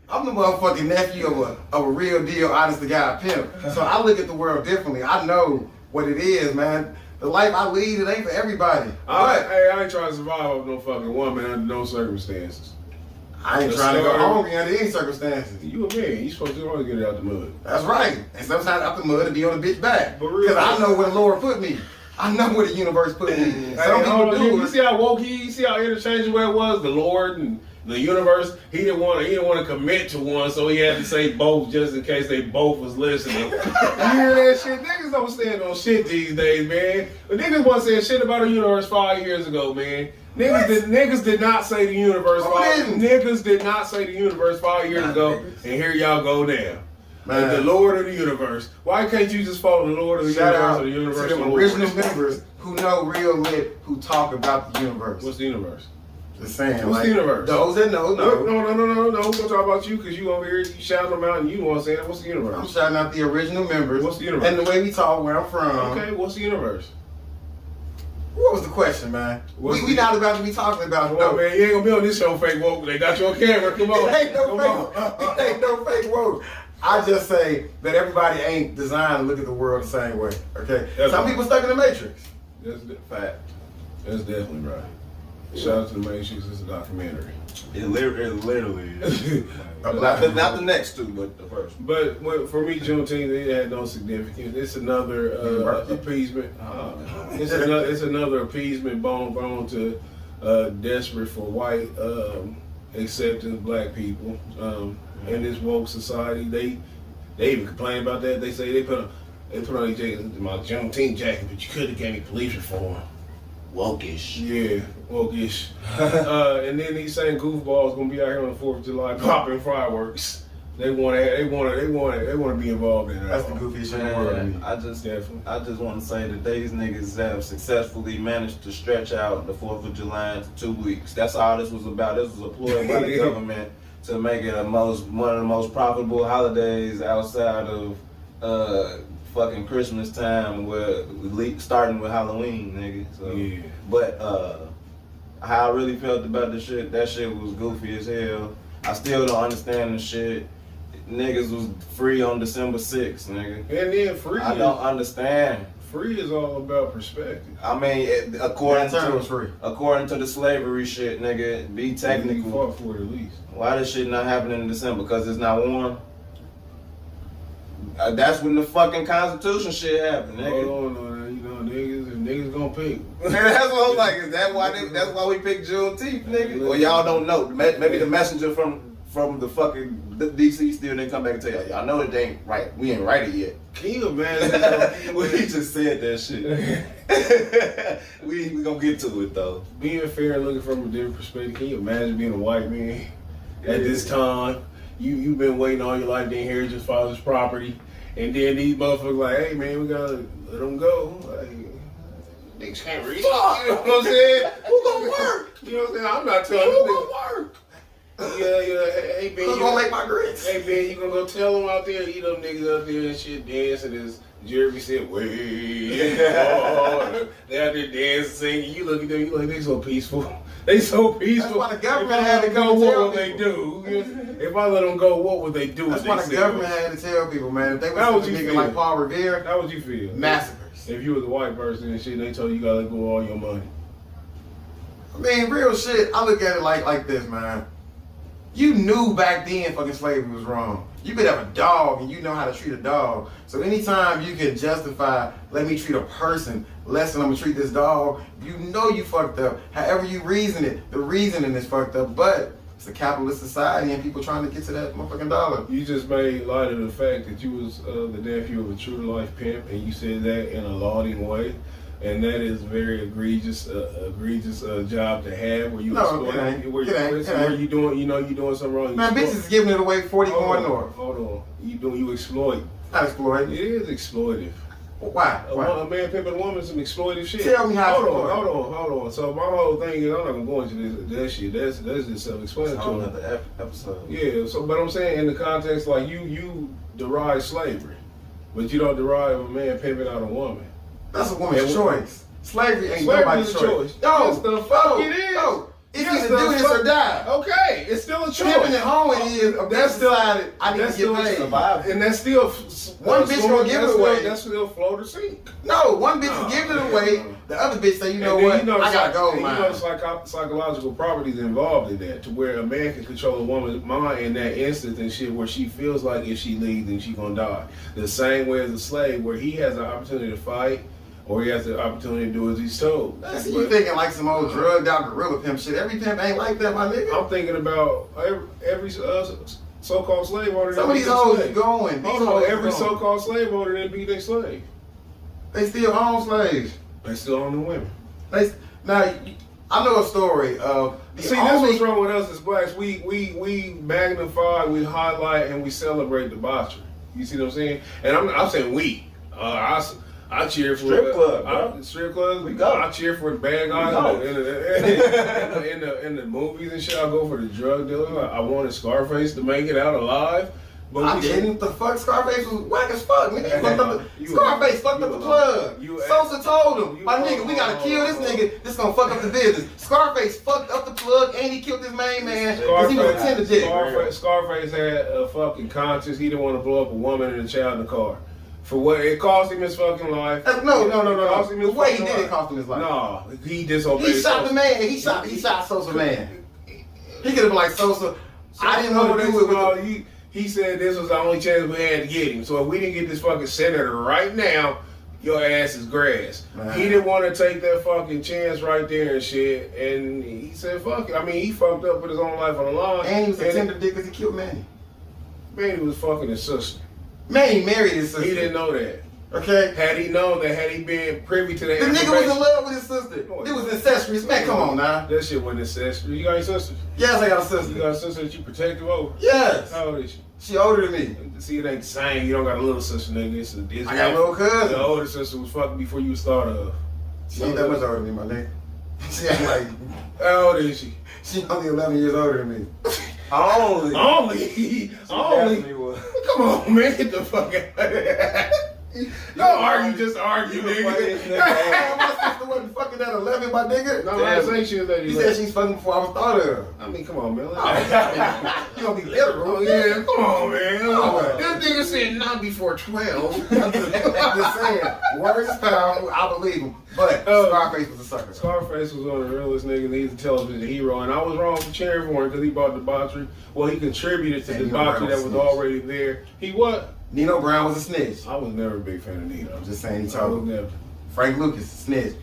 Speaker 3: I'm the motherfucking nephew of a real deal, honest to God pimp. So I look at the world differently. I know what it is, man. The life I lead, it ain't for everybody.
Speaker 1: I ain't trying to survive off no fucking woman under no circumstances.
Speaker 3: I ain't trying to go hungry under any circumstances.
Speaker 1: You a man. You supposed to always get it out the mud.
Speaker 3: That's right. And sometimes out the mud and be on the bitch back.
Speaker 1: Because
Speaker 3: I know where the Lord put me. I know where the universe put me. Some people do.
Speaker 1: You see how woke he? You see how interchangeable it was? The Lord and the universe. He didn't want to commit to one, so he had to say both just in case they both was listening. You hear that shit? Niggas don't stand on shit these days, man. But niggas wasn't saying shit about the universe 5 years ago, man. Niggas did not say the universe. Niggas did not say the universe 5 years ago, and here y'all go now. Man. The Lord of the universe. Why can't you just follow the Lord of the universe or the universe?
Speaker 3: To the original members who know real lit, who talk about the universe.
Speaker 1: What's the universe?
Speaker 3: Just saying.
Speaker 1: What's the universe?
Speaker 3: Those that know.
Speaker 1: No. We're gonna talk about you because you over here, you shouting them out and you want to say it. What's the universe?
Speaker 3: I'm shouting out the original members.
Speaker 1: What's the universe?
Speaker 3: And the way we talk, where I'm from.
Speaker 1: Okay, what's the universe?
Speaker 3: What was the question, man? We not about to be talking about it.
Speaker 1: No, man, you ain't gonna be on this show fake woke. They got you on camera. Come on.
Speaker 3: It ain't no fake woke. I just say that everybody ain't designed to look at the world the same way. Okay? Some people stuck in the Matrix.
Speaker 1: That's the fact. That's definitely right. Shout out to the Matrix. It's a documentary.
Speaker 2: It literally is. Not the next two, but the first.
Speaker 1: But for me, Juneteenth, it had no significance. It's another appeasement. It's another appeasement bone to desperate for white acceptance black people in this woke society. They even complain about that. They say they put on my Juneteenth jacket, but you could have gave me police reform.
Speaker 2: Wokish.
Speaker 1: Yeah, wokish. And then these same goofballs gonna be out here on the 4th of July popping fireworks. They want to be involved in it.
Speaker 3: That's the goofiest shit in the world.
Speaker 2: I just want to say that these niggas have successfully managed to stretch out the 4th of July into 2 weeks. That's all this was about. This was a ploy by the government to make it one of the most profitable holidays outside of fucking Christmas time, starting with Halloween, nigga. So, yeah. But how I really felt about the shit, that shit was goofy as hell. I still don't understand the shit. Niggas was free on December 6th, nigga.
Speaker 1: And then free.
Speaker 2: I don't understand.
Speaker 1: Free is all about perspective.
Speaker 2: I mean, according to the slavery shit, nigga, be technical.
Speaker 1: You fought for it at least.
Speaker 2: Why this shit not happening in December? Because it's not warm? That's when the fucking Constitution shit happened, nigga.
Speaker 1: Hold on, you know, niggas gonna pick.
Speaker 2: That's what I'm like. Is that why? That's why we picked Juneteenth, nigga. Or y'all don't know? Maybe the messenger from the fucking DC still didn't come back and tell y'all know it ain't right. We ain't right it yet.
Speaker 1: Can you imagine?
Speaker 2: We just said that shit. we gonna get to it though.
Speaker 1: Being fair and looking from a different perspective. Can you imagine being a white man at this time? You've been waiting all your life to inherit your father's property, and then these motherfuckers like, hey man, we gotta let them go. Like, niggas can't read. You know what I'm saying?
Speaker 2: Who gonna work?
Speaker 1: You know what I'm saying? I'm not telling you.
Speaker 2: Who gonna work?
Speaker 1: Hey, Ben,
Speaker 3: Who's gonna make my grits?
Speaker 1: Hey, Ben, you gonna go tell them out there, you them niggas out there and shit dancing as Jeremy said, way. They out there dancing, singing. You look at them, you like, they so peaceful. They so peaceful.
Speaker 3: That's why the government
Speaker 1: if I
Speaker 3: had
Speaker 1: let
Speaker 3: to
Speaker 1: them
Speaker 3: come
Speaker 1: go,
Speaker 3: tell
Speaker 1: what would they
Speaker 3: people.
Speaker 1: do? If I let them go, what would they do?
Speaker 3: That's why the government had to tell people, man. If they
Speaker 1: How would
Speaker 3: was a
Speaker 1: you
Speaker 3: nigga
Speaker 1: feel?
Speaker 3: like Paul Revere,
Speaker 1: How would you feel?
Speaker 3: massacres.
Speaker 1: If you was a white person and shit, and they told you gotta let go of all your money.
Speaker 3: I mean, real shit, I look at it like this, man. You knew back then fucking slavery was wrong. You could have a dog and you know how to treat a dog. So anytime you can justify, let me treat a person less than I'm gonna treat this dog, you know you fucked up. However you reason it, the reasoning is fucked up. But it's a capitalist society and people trying to get to that motherfucking dollar.
Speaker 1: You just made light of the fact that you was the nephew of a true life pimp, and you said that in a lauding way. And that is very egregious job to have where you where you doing you doing something wrong.
Speaker 3: Man, bitches is giving it away 40 going north.
Speaker 1: Hold on. You exploit.
Speaker 3: Not exploiting.
Speaker 1: It is exploitive.
Speaker 3: Why?
Speaker 1: A man pimping a woman is some exploitive shit.
Speaker 3: Tell me how.
Speaker 1: Hold on. So my whole thing is I'm not gonna go into that shit. That's just self-explanatory.
Speaker 2: Another episode.
Speaker 1: Yeah. So, but I'm saying in the context like you deride slavery, but you don't deride a man pimping out a woman.
Speaker 3: That's a woman's choice. Slavery ain't
Speaker 1: Slavery
Speaker 3: nobody's
Speaker 1: is a
Speaker 3: choice.
Speaker 1: choice.
Speaker 3: No,
Speaker 1: Yes, the fuck it is.
Speaker 3: No. It's
Speaker 1: Yes,
Speaker 3: either do
Speaker 1: the
Speaker 3: this
Speaker 1: fuck-
Speaker 3: or die.
Speaker 1: Okay, it's still a choice.
Speaker 3: Pimping at home it is. That's
Speaker 1: still-
Speaker 3: decided. I need
Speaker 1: That's
Speaker 3: to get
Speaker 1: still
Speaker 3: paid.
Speaker 2: survival.
Speaker 1: And that's still
Speaker 3: One bitch gonna give it away.
Speaker 1: That's still float or sink.
Speaker 3: No, one bitch is giving it away. The other bitch say, you know
Speaker 1: And
Speaker 3: what?
Speaker 1: then
Speaker 3: I gotta go,
Speaker 1: and
Speaker 3: man.
Speaker 1: You know the psychological properties involved in that, to where a man can control a woman's mind in that instant and shit, where she feels like if she leaves, then she gonna die. The same way as a slave, where he has the opportunity to fight, or he has the opportunity to do as he's told.
Speaker 3: See, you thinking like some old drugged out gorilla pimp shit. Every pimp ain't like that, my nigga.
Speaker 1: I'm thinking about every so-called slave owner.
Speaker 3: Some of these hoes is going. These
Speaker 1: Hold on,
Speaker 3: hoes is
Speaker 1: every
Speaker 3: going.
Speaker 1: so-called slave owner didn't beat their slave.
Speaker 3: They still own slaves.
Speaker 1: They still own the women.
Speaker 3: Now, I know a story of the
Speaker 1: See, that's what's wrong with us as blacks. We magnify, we highlight, and we celebrate debauchery. You see what I'm saying? And I'm saying we. I cheer for
Speaker 2: Strip club, bro.
Speaker 1: Strip clubs.
Speaker 2: We go.
Speaker 1: I cheer for the bad guys in the movies and shit. I go for the drug dealer. I wanted Scarface to make it out alive. But
Speaker 3: I didn't. The fuck? Scarface was whack as fuck, nigga.
Speaker 1: You
Speaker 3: Scarface fucked up the plug. Sosa told him, my
Speaker 1: you-
Speaker 3: nigga, we gotta kill this nigga. This gonna fuck up the business. Scarface fucked up the plug and he killed his main man because he was a tender dick.
Speaker 1: Scarface had a fucking conscience. He didn't want to blow up a woman and a child in the car. For what it cost him his fucking life.
Speaker 3: No.
Speaker 1: Cost him his
Speaker 3: The way he
Speaker 1: fucking
Speaker 3: did it
Speaker 1: life.
Speaker 3: cost him his life.
Speaker 1: No, he disobeyed.
Speaker 3: He shot
Speaker 1: Sosa.
Speaker 3: the man. He shot Sosa man. He could have been like Sosa. I didn't want to do it with the,
Speaker 1: He said this was the only chance we had to get him. So if we didn't get this fucking senator right now, your ass is grass.
Speaker 3: Man.
Speaker 1: He didn't want to take that fucking chance right there and shit. And he said, fuck it. I mean, he fucked up with his own life on the line.
Speaker 3: and he was a tender dick because he killed Manny.
Speaker 1: Man, he was fucking his sister.
Speaker 3: Manny married his sister.
Speaker 1: He didn't know that.
Speaker 3: Okay.
Speaker 1: Had he known that, had he been privy to that
Speaker 3: The nigga was
Speaker 1: information-
Speaker 3: in love with his sister. It was incestuous. Man, come on now.
Speaker 1: That shit wasn't incestuous. You got any sisters?
Speaker 3: Yes, I got a
Speaker 1: You
Speaker 3: sister.
Speaker 1: got a sister that you protective over?
Speaker 3: Yes.
Speaker 1: How old is she?
Speaker 3: She older than me.
Speaker 1: See, it ain't the same. You don't got a little sister, nigga. It's
Speaker 3: I got a little cousin.
Speaker 1: The older sister was fucking before you was thought of.
Speaker 3: She ain't that much older than me, my nigga. She ain't like,
Speaker 1: How old is she?
Speaker 3: she only 11 years older than me.
Speaker 2: Only.
Speaker 1: Only.
Speaker 2: Definitely was.
Speaker 1: Come on, man. Get the fuck out. Don't argue, just argue,
Speaker 2: You the funniest
Speaker 1: nigga.
Speaker 2: nigga.
Speaker 3: My sister wasn't fucking at 11, my nigga.
Speaker 1: No, I didn't say she was that.
Speaker 3: He said she's fucking before I was thought of.
Speaker 1: I mean, come on, man.
Speaker 3: You gonna be literal?
Speaker 1: Oh, yeah, come on, man.
Speaker 3: Oh,
Speaker 1: This nigga said not before 12.
Speaker 3: I'm just saying, words is power. I believe him. But Scarface was a sucker.
Speaker 1: Scarface was one of the realest niggas. He's a television hero, and I was wrong for cheering for him because he brought debauchery. Well, he contributed to
Speaker 3: And
Speaker 1: debauchery
Speaker 3: Nino
Speaker 1: that was
Speaker 3: Brown
Speaker 1: already there. He what?
Speaker 3: Nino Brown was a snitch.
Speaker 1: I was never a big fan of Nino.
Speaker 3: I'm just saying he
Speaker 1: I was
Speaker 3: told
Speaker 1: never.
Speaker 3: Frank Lucas, a snitch.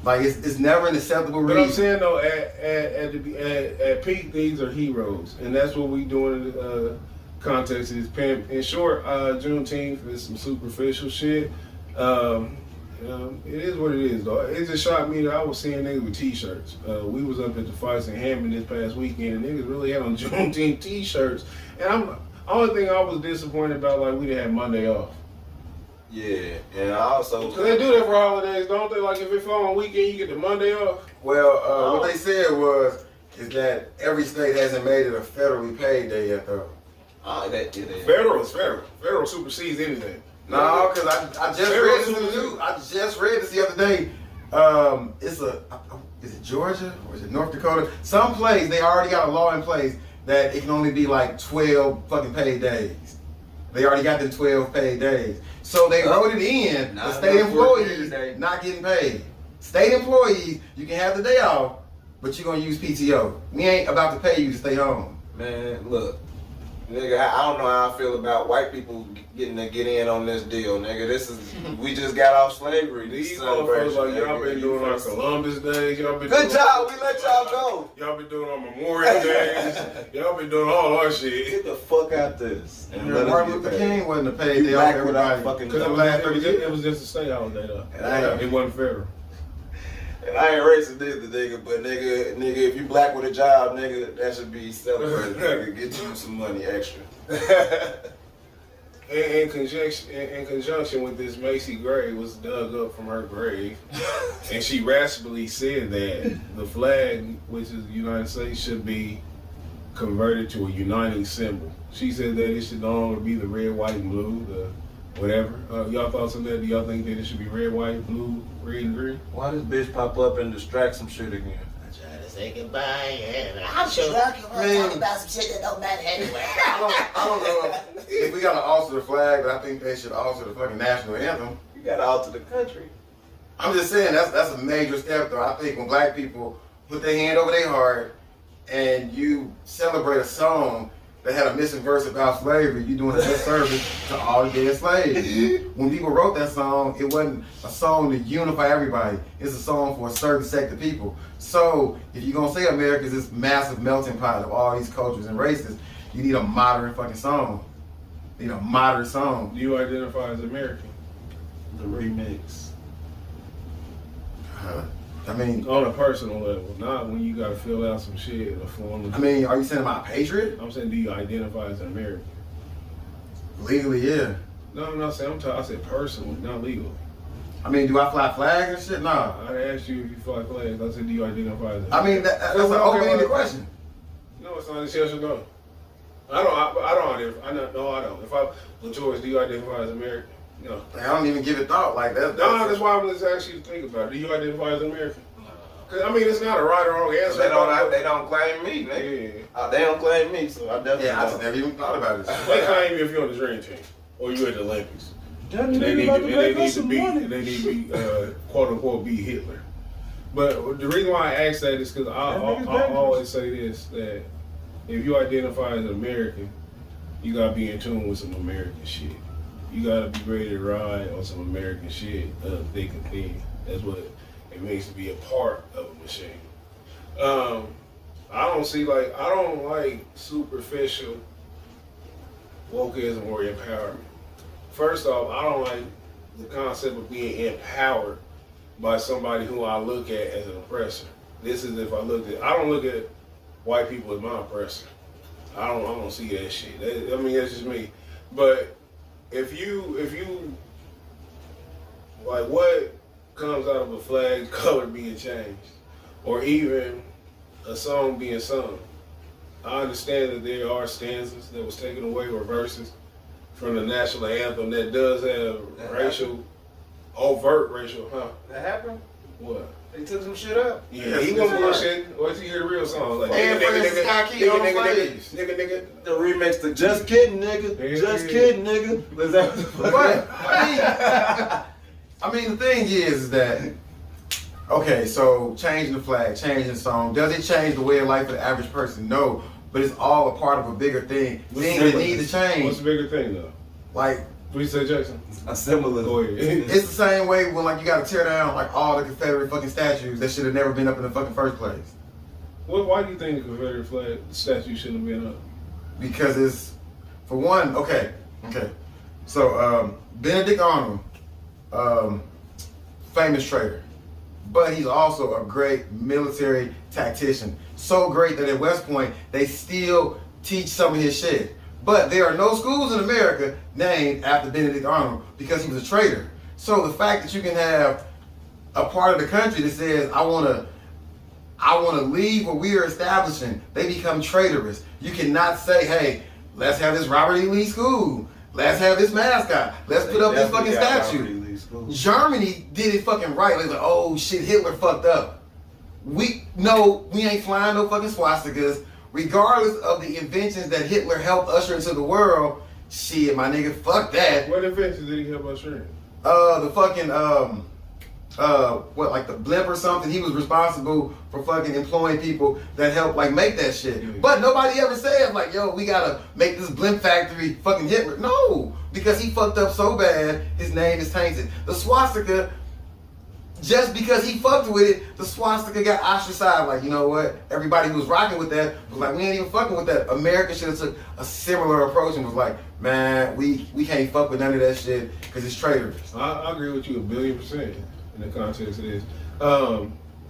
Speaker 3: Like it's never an acceptable
Speaker 1: But I'm
Speaker 3: reason.
Speaker 1: saying though, at peak, these are heroes, and that's what we doing in the context of this pimp. In short, Juneteenth is some superficial shit. It is what it is, though. It just shocked me that I was seeing niggas with T-shirts. We was up at the fights in Hammond this past weekend, and niggas really had on Juneteenth T-shirts. And only thing I was disappointed about, like, we didn't have Monday off.
Speaker 2: Yeah, and I also.
Speaker 1: Cause they do that for holidays, don't they? Like, if it fall on weekend, you get the Monday off.
Speaker 3: Well, what they said was is that every state hasn't made it a federally paid day yet, though.
Speaker 4: Oh, that it is.
Speaker 1: Federal is federal. Federal supersedes anything.
Speaker 3: No, because I just read this in the news. I just read this the other day. Is it Georgia or is it North Dakota? Some place they already got a law in place that it can only be like 12 fucking paid days. They already got them 12 paid days. So they wrote it in, the state employees not getting paid. State employees, you can have the day off, but you're gonna use PTO. We ain't about to pay you to stay home.
Speaker 2: Man, look. Nigga, I don't know how I feel about white people getting to get in on this deal, nigga. We just got off slavery.
Speaker 1: These motherfuckers like y'all been doing our Columbus days. Y'all been
Speaker 2: good job, we let y'all go.
Speaker 1: Y'all been doing our Memorial days. Y'all been doing all our shit.
Speaker 2: Get the fuck out this.
Speaker 3: And Martin Luther King wasn't a paid day off everybody.
Speaker 1: Because it was just a state holiday though. It wasn't federal.
Speaker 2: And I ain't racist either, nigga, but nigga, if you black with a job, nigga, that should be celebrated, nigga. Get you some money extra.
Speaker 1: In conjunction with this, Macy Gray was dug up from her grave, and she raspily said that the flag, which is the United States, should be converted to a uniting symbol. She said that it should no longer be the red, white, and blue, the whatever. Y'all thoughts on that? Do y'all think that it should be red, white, blue, red, and green?
Speaker 2: Why does bitch pop up and distract some shit again?
Speaker 5: I try to say goodbye and I'm sure you want to talk about some shit that don't matter anyway.
Speaker 3: I don't know if we gotta alter the flag, but I think they should alter the fucking national anthem.
Speaker 2: You gotta alter the country.
Speaker 3: I'm just saying that's a major step though. I think when black people put their hand over their heart and you celebrate a song that had a missing verse about slavery, you doing a disservice to all the dead slaves. When people wrote that song, it wasn't a song to unify everybody. It's a song for a certain sect of people. So if you're gonna say America is this massive melting pot of all these cultures and races, you need a modern fucking song. You need a modern song.
Speaker 1: Do you identify as American?
Speaker 2: The remix.
Speaker 3: I mean,
Speaker 1: on a personal level, not when you gotta fill out some shit in a form.
Speaker 3: I mean, are you saying I'm a patriot?
Speaker 1: I'm saying, do you identify as an American?
Speaker 3: Legally, yeah.
Speaker 1: No, I'm not saying. I said personally, not legally.
Speaker 3: I mean, do I fly flags and shit? Nah.
Speaker 1: I asked you if you fly flags. I said, do you identify as an American?
Speaker 3: I mean, that's an open-ended question.
Speaker 1: No, it's not a yes or no. I don't identify. I don't. If I, Latour, do you identify as American? No.
Speaker 3: I don't even give it thought like that.
Speaker 1: No, that's why I'm just asking you to think about it. Do you identify as American? Because, I mean, it's not a right or wrong answer.
Speaker 2: They don't claim me, nigga.
Speaker 1: Yeah.
Speaker 2: They don't claim me, so I definitely
Speaker 3: I just never even thought about it.
Speaker 1: They claim you if you're on the dream team or you're at the Olympics.
Speaker 6: They
Speaker 1: need to be quote unquote beat Hitler. But the reason why I ask that is because I always say this, that if you identify as an American, you gotta be in tune with some American shit. You gotta be ready to ride on some American shit, thick and thin. That's what it means to be a part of a machine. I don't like superficial wokeism or empowerment. First off, I don't like the concept of being empowered by somebody who I look at as an oppressor. This is if I don't look at white people as my oppressor. I don't see that shit. That's just me. But if you like, what comes out of a flag color being changed, or even a song being sung? I understand that there are stanzas that was taken away or verses from the national anthem that does have overt racial, huh?
Speaker 2: That happened?
Speaker 1: What?
Speaker 2: They took some shit up.
Speaker 1: Yeah, he wasn't bullshit. What's he hear the real song? Like,
Speaker 3: And
Speaker 1: nigga.
Speaker 2: The remix to Just Kidding, nigga. Just kidding, nigga. Was that
Speaker 3: But I mean, the thing is that, okay, so changing the flag, changing the song, does it change the way of life for the average person? No, but it's all a part of a bigger thing. Things that need to change.
Speaker 1: What's the bigger thing though?
Speaker 3: Like,
Speaker 1: What you say, Jackson?
Speaker 2: a similar.
Speaker 1: Go ahead.
Speaker 3: it's the same way when like you gotta tear down like all the Confederate fucking statues that should have never been up in the fucking first place.
Speaker 1: Why do you think the Confederate flag statue shouldn't have been up?
Speaker 3: Because it's, for one, okay. So Benedict Arnold, famous trader, but he's also a great military tactician. So great that at West Point they still teach some of his shit. But there are no schools in America named after Benedict Arnold because he was a traitor. So the fact that you can have a part of the country that says, I want to I want to leave what we are establishing. They become traitorous. You cannot say, hey, let's have this Robert E. Lee school. Let's have this mascot. Let's put up this fucking statue. Germany did it fucking right. Like, oh shit, Hitler fucked up. We ain't flying no fucking swastikas. Regardless of the inventions that Hitler helped usher into the world, shit, my nigga, fuck that.
Speaker 1: What inventions did he help usher in?
Speaker 3: The fucking like the blimp or something. He was responsible for fucking employing people that helped like make that shit.
Speaker 1: Yeah.
Speaker 3: But nobody ever said like, yo, we gotta make this blimp factory fucking Hitler. No, because he fucked up so bad, his name is tainted. The swastika, just because he fucked with it, the swastika got ostracized. Like, you know what? Everybody who was rocking with that was like, we ain't even fucking with that. America should have took a similar approach and was like, man, we can't fuck with none of that shit because it's traitorous.
Speaker 1: I agree with you 1,000,000,000% in the context of this.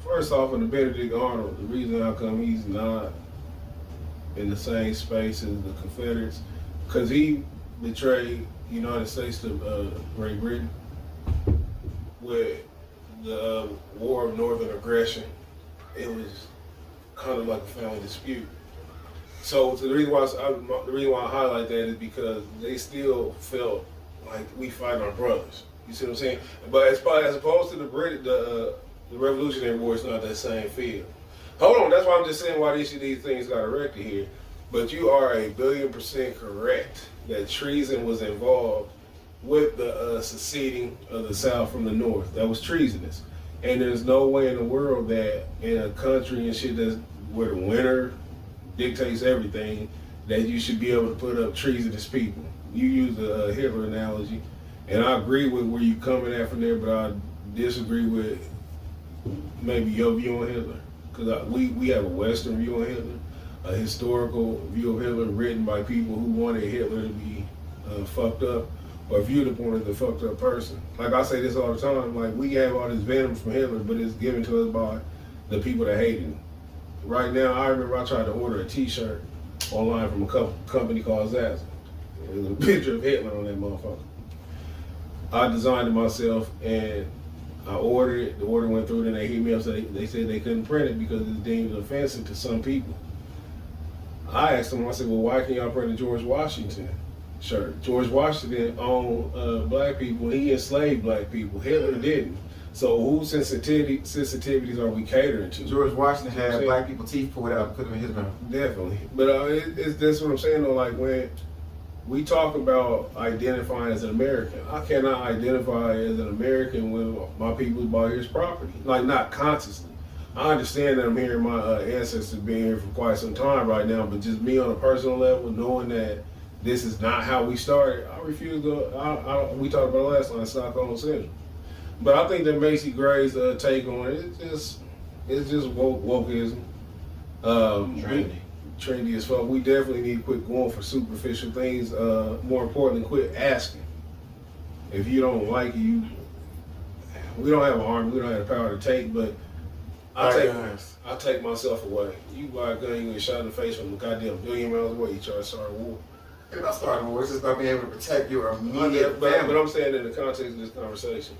Speaker 1: First off, on the Benedict Arnold, the reason how come he's not in the same space as the Confederates, because he betrayed the United States to Great Britain with the War of Northern Aggression. It was kind of like a family dispute. So the reason why I highlight that is because they still felt like we fight our brothers. You see what I'm saying? But as opposed to the Revolutionary War, it's not that same feel. Hold on, that's why I'm just saying why these things got erected here. But you are 1,000,000,000% correct that treason was involved with the seceding of the South from the North. That was treasonous. And there's no way in the world that in a country and shit that's where the winner dictates everything, that you should be able to put up treasonous people. You use the Hitler analogy, and I agree with where you're coming at from there, but I disagree with maybe your view on Hitler. Because we have a Western view on Hitler, a historical view of Hitler written by people who wanted Hitler to be fucked up, or viewed upon as a fucked up person. Like I say this all the time, like we have all this venom from Hitler, but it's given to us by the people that hated him. Right now, I remember I tried to order a t-shirt online from a company called Zazzle. There's a picture of Hitler on that motherfucker. I designed it myself and I ordered it. The order went through, then they hit me up, so they said they couldn't print it because it's deemed offensive to some people. I asked them, I said, well, why can't y'all print a George Washington shirt? George Washington owned black people. He enslaved black people. Hitler didn't. So whose sensitivities are we catering to?
Speaker 3: George Washington had black people teeth pulled out, put them in his mouth.
Speaker 1: Definitely. But that's what I'm saying though, like when we talk about identifying as an American, I cannot identify as an American when my people bought his property. Like not consciously. I understand that I'm hearing my ancestors being here for quite some time right now, but just me on a personal level, knowing that this is not how we started, I refuse to, we talked about it last time, Stockholm Syndrome. But I think that Macy Gray's take on it, it's just wokeism. Trendy as fuck. We definitely need to quit going for superficial things. More importantly, quit asking. If you don't like it, we don't have an army, we don't have the power to take, but I take myself away. You buy a gun, you get shot in the face from a goddamn billion miles away, you try to start a war.
Speaker 3: It's not starting a war, it's just about being able to protect your immediate
Speaker 1: but
Speaker 3: family.
Speaker 1: I'm saying in the context of this conversation,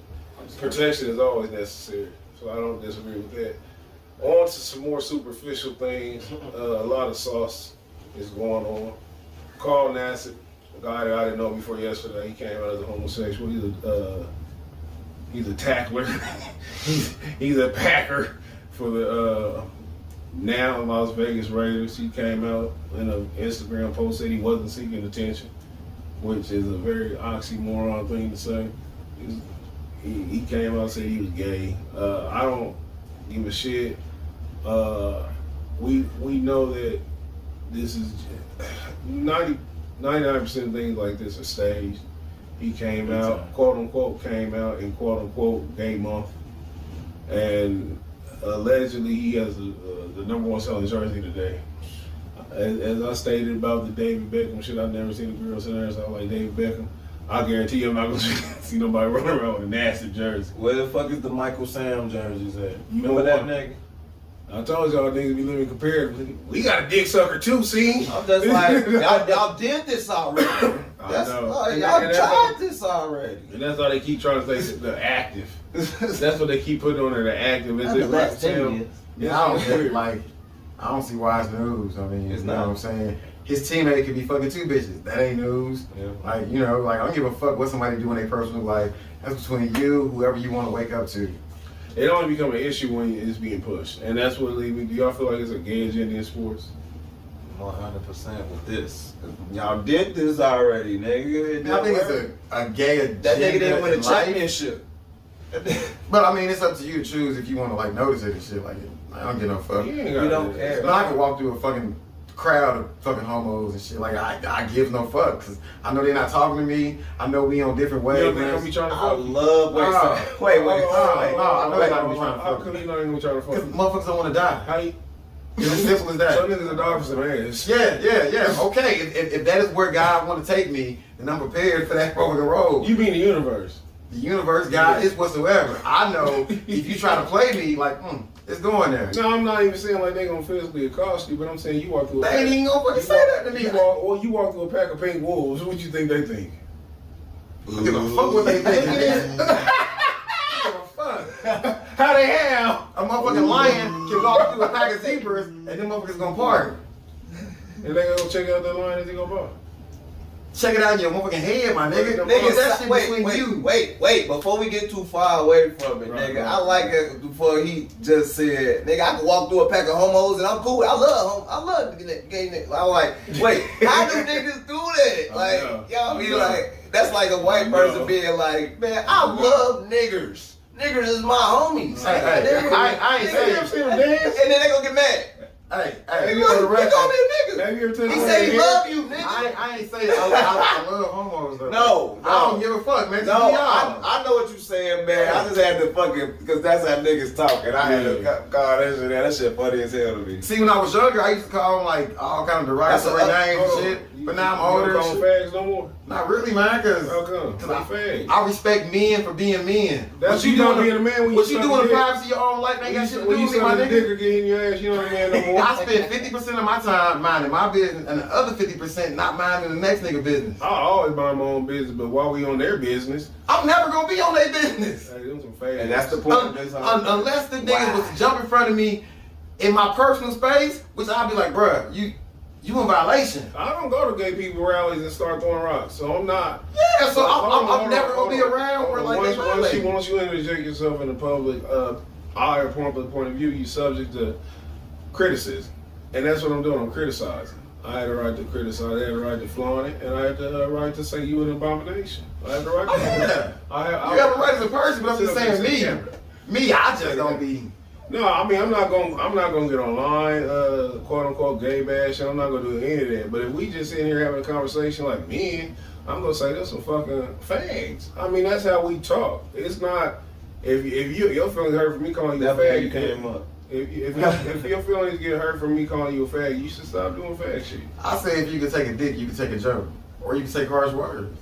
Speaker 1: protection is always necessary, so I don't disagree with that. On to some more superficial things. A lot of sauce is going on. Carl Nassib, a guy that I didn't know before yesterday, he came out as a homosexual. He's a tackler. he's a packer for the now Las Vegas Raiders. He came out in an Instagram post, said he wasn't seeking attention, which is a very oxymoron thing to say. He came out and said he was gay. I don't give a shit. We know that this is 99% of things like this are staged. He came out, quote unquote, in quote unquote gay month, and allegedly he has the number one selling jersey today. As I stated about the David Beckham shit, I've never seen a girl sit there and sound like David Beckham. I guarantee you I'm not gonna see nobody running around with a nasty jersey.
Speaker 2: Where the fuck is the Michael Sam jerseys at?
Speaker 1: You
Speaker 2: Remember
Speaker 1: know
Speaker 2: that
Speaker 1: what?
Speaker 2: nigga?
Speaker 1: I told y'all niggas be living comparatively. We got a dick sucker too, see?
Speaker 2: I'm just like, y'all did this already.
Speaker 1: I know.
Speaker 2: Y'all tried this already.
Speaker 1: And that's why they keep trying to say the active. That's what they keep putting on there, the active. Is it
Speaker 5: The last 10
Speaker 1: Sam?
Speaker 5: years.
Speaker 3: Yeah, I don't get like. I don't see why it's news. I mean, you know what I'm saying? His teammate could be fucking 2 bitches. That ain't news.
Speaker 1: Yeah.
Speaker 3: Like, you know, like I don't give a fuck what somebody do in their personal life. That's between you, whoever you want to wake up to.
Speaker 1: It only become an issue when it's being pushed, and that's what leads me. Do y'all feel like it's a gay agenda in sports?
Speaker 6: 100% with this. Y'all did this already, nigga.
Speaker 3: I think it's a gay agenda.
Speaker 6: That nigga didn't win a
Speaker 3: in life.
Speaker 6: championship.
Speaker 3: But I mean, it's up to you to choose if you want to like notice it and shit. Like, I don't give no fuck.
Speaker 1: You
Speaker 6: We don't care.
Speaker 3: But I can walk through a fucking crowd of fucking homos and shit. Like, I give no fuck because I know they're not talking to me. I know we on different
Speaker 1: You don't think
Speaker 3: wavelengths.
Speaker 1: I'm be trying to
Speaker 6: I
Speaker 1: fuck?
Speaker 6: love. Wait,
Speaker 3: No, I know they're not gonna be trying to
Speaker 1: How
Speaker 3: fuck.
Speaker 1: come you not even trying to
Speaker 3: Because
Speaker 1: fuck?
Speaker 3: motherfuckers don't want to die.
Speaker 1: How you?
Speaker 3: It's as simple as
Speaker 1: Some
Speaker 3: that.
Speaker 1: niggas are dog for some ass.
Speaker 3: Yeah. Okay, if that is where God want to take me, then I'm prepared for that fucking road.
Speaker 1: You be in the universe.
Speaker 3: The universe, God, is whatsoever. I know if you try to play me, like, it's going there.
Speaker 1: No, I'm not even saying like they gonna physically accost you, but I'm saying you walk through.
Speaker 3: They ain't even gonna fucking say that to me.
Speaker 1: You walk through a pack of pink wolves. What you think they think?
Speaker 3: I give a fuck what they think. I give a fuck.
Speaker 1: How they have?
Speaker 3: A motherfucking lion can walk through a pack of zebras and them motherfuckers gonna party.
Speaker 1: And they gonna check out that line and they gonna buy.
Speaker 3: Check it out in your motherfucking head, my nigga.
Speaker 6: Nigga,
Speaker 3: that shit between you.
Speaker 6: Wait, before we get too far away from it,
Speaker 1: Right,
Speaker 6: nigga,
Speaker 1: right.
Speaker 6: I like it before he just said, nigga, I can walk through a pack of homos and I'm cool. I love gay niggas. I'm like, wait, how do niggas do that? Like, y'all be like, that's like a white person being like, man, I love niggers. Niggers is my homies.
Speaker 3: Hey, I ain't
Speaker 1: Have you ever
Speaker 3: saying.
Speaker 1: seen them dance?
Speaker 6: And then they gonna get mad.
Speaker 3: Hey,
Speaker 1: Hey,
Speaker 6: You
Speaker 3: for the
Speaker 6: gonna
Speaker 3: record,
Speaker 6: be a nigga.
Speaker 1: Have you ever
Speaker 6: He
Speaker 1: taken
Speaker 6: said he
Speaker 1: hair?
Speaker 6: love you, nigga.
Speaker 3: I ain't saying I love homos though.
Speaker 6: No.
Speaker 3: I don't give a fuck, man.
Speaker 6: No,
Speaker 3: Y'all.
Speaker 6: I know what you're saying, man. I just had to fucking, because that's how niggas talk, and I had to call that shit. That shit funny as hell to me.
Speaker 3: See, when I was younger, I used to call them like all kind of derogatory names and shit. But now I'm older.
Speaker 1: You
Speaker 3: and
Speaker 1: don't
Speaker 3: shit.
Speaker 1: fags no more.
Speaker 3: Not really, man, because
Speaker 1: How come? They fags.
Speaker 3: I respect men for being men.
Speaker 1: That's you doing being a man when
Speaker 3: What
Speaker 1: you
Speaker 3: you
Speaker 1: suck
Speaker 3: do in the
Speaker 1: dick.
Speaker 3: privacy of your own life ain't got shit to do
Speaker 1: When you
Speaker 3: with me, my
Speaker 1: suck a dick
Speaker 3: nigga.
Speaker 1: or get in your ass, you don't man no more.
Speaker 3: I spend 50% of my time minding my business and the other 50% not minding the next nigga business.
Speaker 1: I always mind my own business, but while we on their business,
Speaker 3: I'm never gonna be on their business.
Speaker 1: hey, them some fags.
Speaker 6: And that's the point of this.
Speaker 3: Unless the niggas was to jump in front of me in my personal space, which I'd be like, bruh, you in violation.
Speaker 1: I don't go to gay people rallies and start throwing rocks, so I'm not.
Speaker 3: Yeah, so
Speaker 1: Hold on,
Speaker 3: I'm never gonna be around where like they violate.
Speaker 1: once you interject yourself in the public eye or public point of view, you subject to criticism, and that's what I'm doing. I'm criticizing. I had the right to criticize. I had the right to flaunt it, and I had the right to say you an abomination. I have the right to.
Speaker 3: You have a right as a person, but I'm just saying me, I just don't be.
Speaker 1: No, I mean I'm not gonna get online, quote unquote gay bash. I'm not gonna do any of that. But if we just sitting here having a conversation like men, I'm gonna say there's some fucking fags. I mean that's how we talk. It's not if your feelings hurt from me calling you a
Speaker 6: That's how
Speaker 1: fag.
Speaker 6: you came up.
Speaker 1: If your feelings get hurt from me calling you a fag, you should stop doing fag shit.
Speaker 3: I say if you can take a dick, you can take a joke, or you can say harsh words.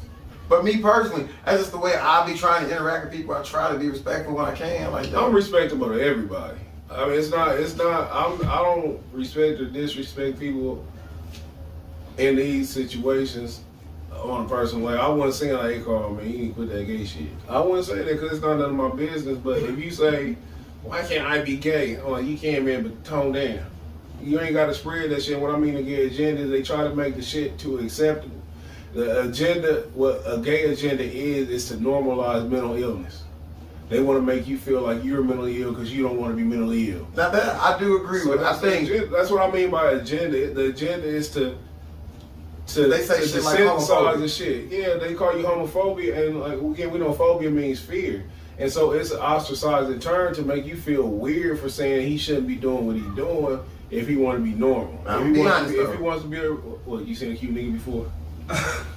Speaker 3: But me personally, that's just the way I be trying to interact with people. I try to be respectful when I can. Like
Speaker 1: I'm respectable to everybody. I mean, it's not. I don't respect or disrespect people in these situations on a personal level. I wouldn't say like, hey, Carl, man, you need to quit that gay shit. I wouldn't say that because it's not none of my business. But if you say, why can't I be gay? I'm like, you can, man, but tone down. You ain't got to spread that shit. What I mean to gay agenda, they try to make the shit too acceptable. The agenda, what a gay agenda is to normalize mental illness. They want to make you feel like you're mentally ill because you don't want to be mentally ill.
Speaker 3: Now that I do agree with. I think
Speaker 1: That's what I mean by agenda. The agenda is to
Speaker 3: they say shit like
Speaker 1: desensitize
Speaker 3: homophobia.
Speaker 1: the shit. Yeah, they call you homophobia, and like again, we know phobia means fear, and so it's an ostracizing term to make you feel weird for saying he shouldn't be doing what he's doing if he want to be normal.
Speaker 3: Now,
Speaker 1: If
Speaker 3: be
Speaker 1: he
Speaker 3: honest,
Speaker 1: if he wants to be what you seen a cute nigga before?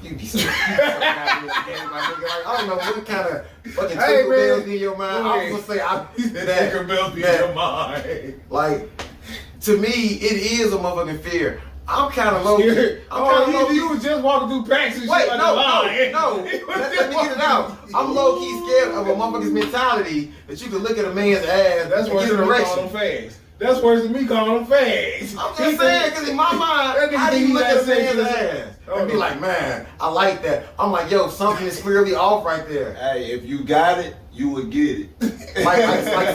Speaker 3: You be so goddamn gay, my nigga. Like, I don't know what kind of fucking
Speaker 1: Hey,
Speaker 3: tickle
Speaker 1: man.
Speaker 3: bells in your mind. I was gonna say
Speaker 1: Your mind.
Speaker 3: like to me, it is a motherfucking fear. I'm kind of low key.
Speaker 1: You was just walking through packs and shit
Speaker 3: Wait,
Speaker 1: like
Speaker 3: no.
Speaker 1: Let
Speaker 3: Let me get it out. I'm low key scared of a motherfucker's mentality that you can look at a man's ass
Speaker 1: That's
Speaker 3: and
Speaker 1: worse
Speaker 3: get
Speaker 1: than
Speaker 3: an
Speaker 1: me
Speaker 3: erection.
Speaker 1: calling them fags. That's worse than me calling them fags.
Speaker 3: I'm just saying, because in my mind,
Speaker 1: That nigga
Speaker 3: I
Speaker 1: think
Speaker 3: didn't
Speaker 1: he
Speaker 3: look
Speaker 1: got
Speaker 3: at a man's
Speaker 1: sense of
Speaker 3: ass
Speaker 1: Oh,
Speaker 3: and be
Speaker 1: no.
Speaker 3: like, man, I like that. I'm like, yo, something is clearly off right there.
Speaker 6: Hey, if you got it, you would get it.
Speaker 3: Like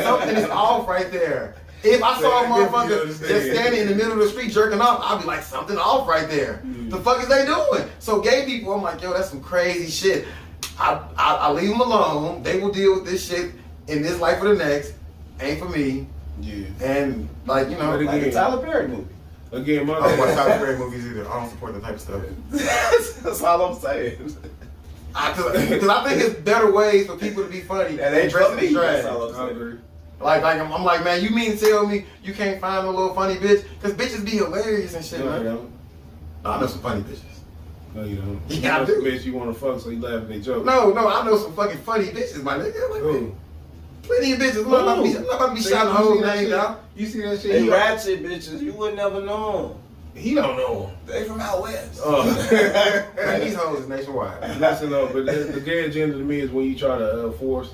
Speaker 3: something is off right there. If I saw a
Speaker 1: Man,
Speaker 3: motherfucker
Speaker 1: you
Speaker 3: just
Speaker 1: understand.
Speaker 3: standing in the middle of the street jerking off, I'd be like, something off right there. The fuck is they doing? So gay people, I'm like, yo, that's some crazy shit. I leave them alone. They will deal with this shit in this life or the next. Ain't for me.
Speaker 1: Yeah.
Speaker 3: And like, you know,
Speaker 1: But
Speaker 6: Like a
Speaker 1: again,
Speaker 6: Tyler Perry movie.
Speaker 1: again, my
Speaker 3: I don't watch Tyler Perry movies either. I don't support that type of stuff.
Speaker 6: That's all I'm saying.
Speaker 3: Because I think it's better ways for people to be funny
Speaker 6: That
Speaker 3: than
Speaker 6: ain't
Speaker 3: dressing
Speaker 6: for me.
Speaker 3: as
Speaker 6: That's
Speaker 3: trash.
Speaker 6: all I'm
Speaker 1: I
Speaker 6: saying.
Speaker 1: agree.
Speaker 3: Like I'm like, man, you mean to tell me you can't find a little funny bitch? Because bitches be hilarious and shit,
Speaker 1: No, you
Speaker 3: man.
Speaker 1: don't.
Speaker 3: I know some funny bitches.
Speaker 1: No, you don't.
Speaker 3: Yeah, I
Speaker 1: You
Speaker 3: do.
Speaker 1: bitch you want to fuck, so you laugh at their jokes.
Speaker 3: No, I know some fucking funny bitches, my nigga. Like,
Speaker 1: Who?
Speaker 3: plenty of bitches. I'm not about to be shouting whole names out.
Speaker 1: You see that shit?
Speaker 6: They
Speaker 1: He,
Speaker 6: ratchet bitches. You would never know them.
Speaker 1: he don't know him.
Speaker 6: They from out west.
Speaker 3: Man, these hoes is nationwide.
Speaker 1: Listen up, but the gay agenda to me is when you try to force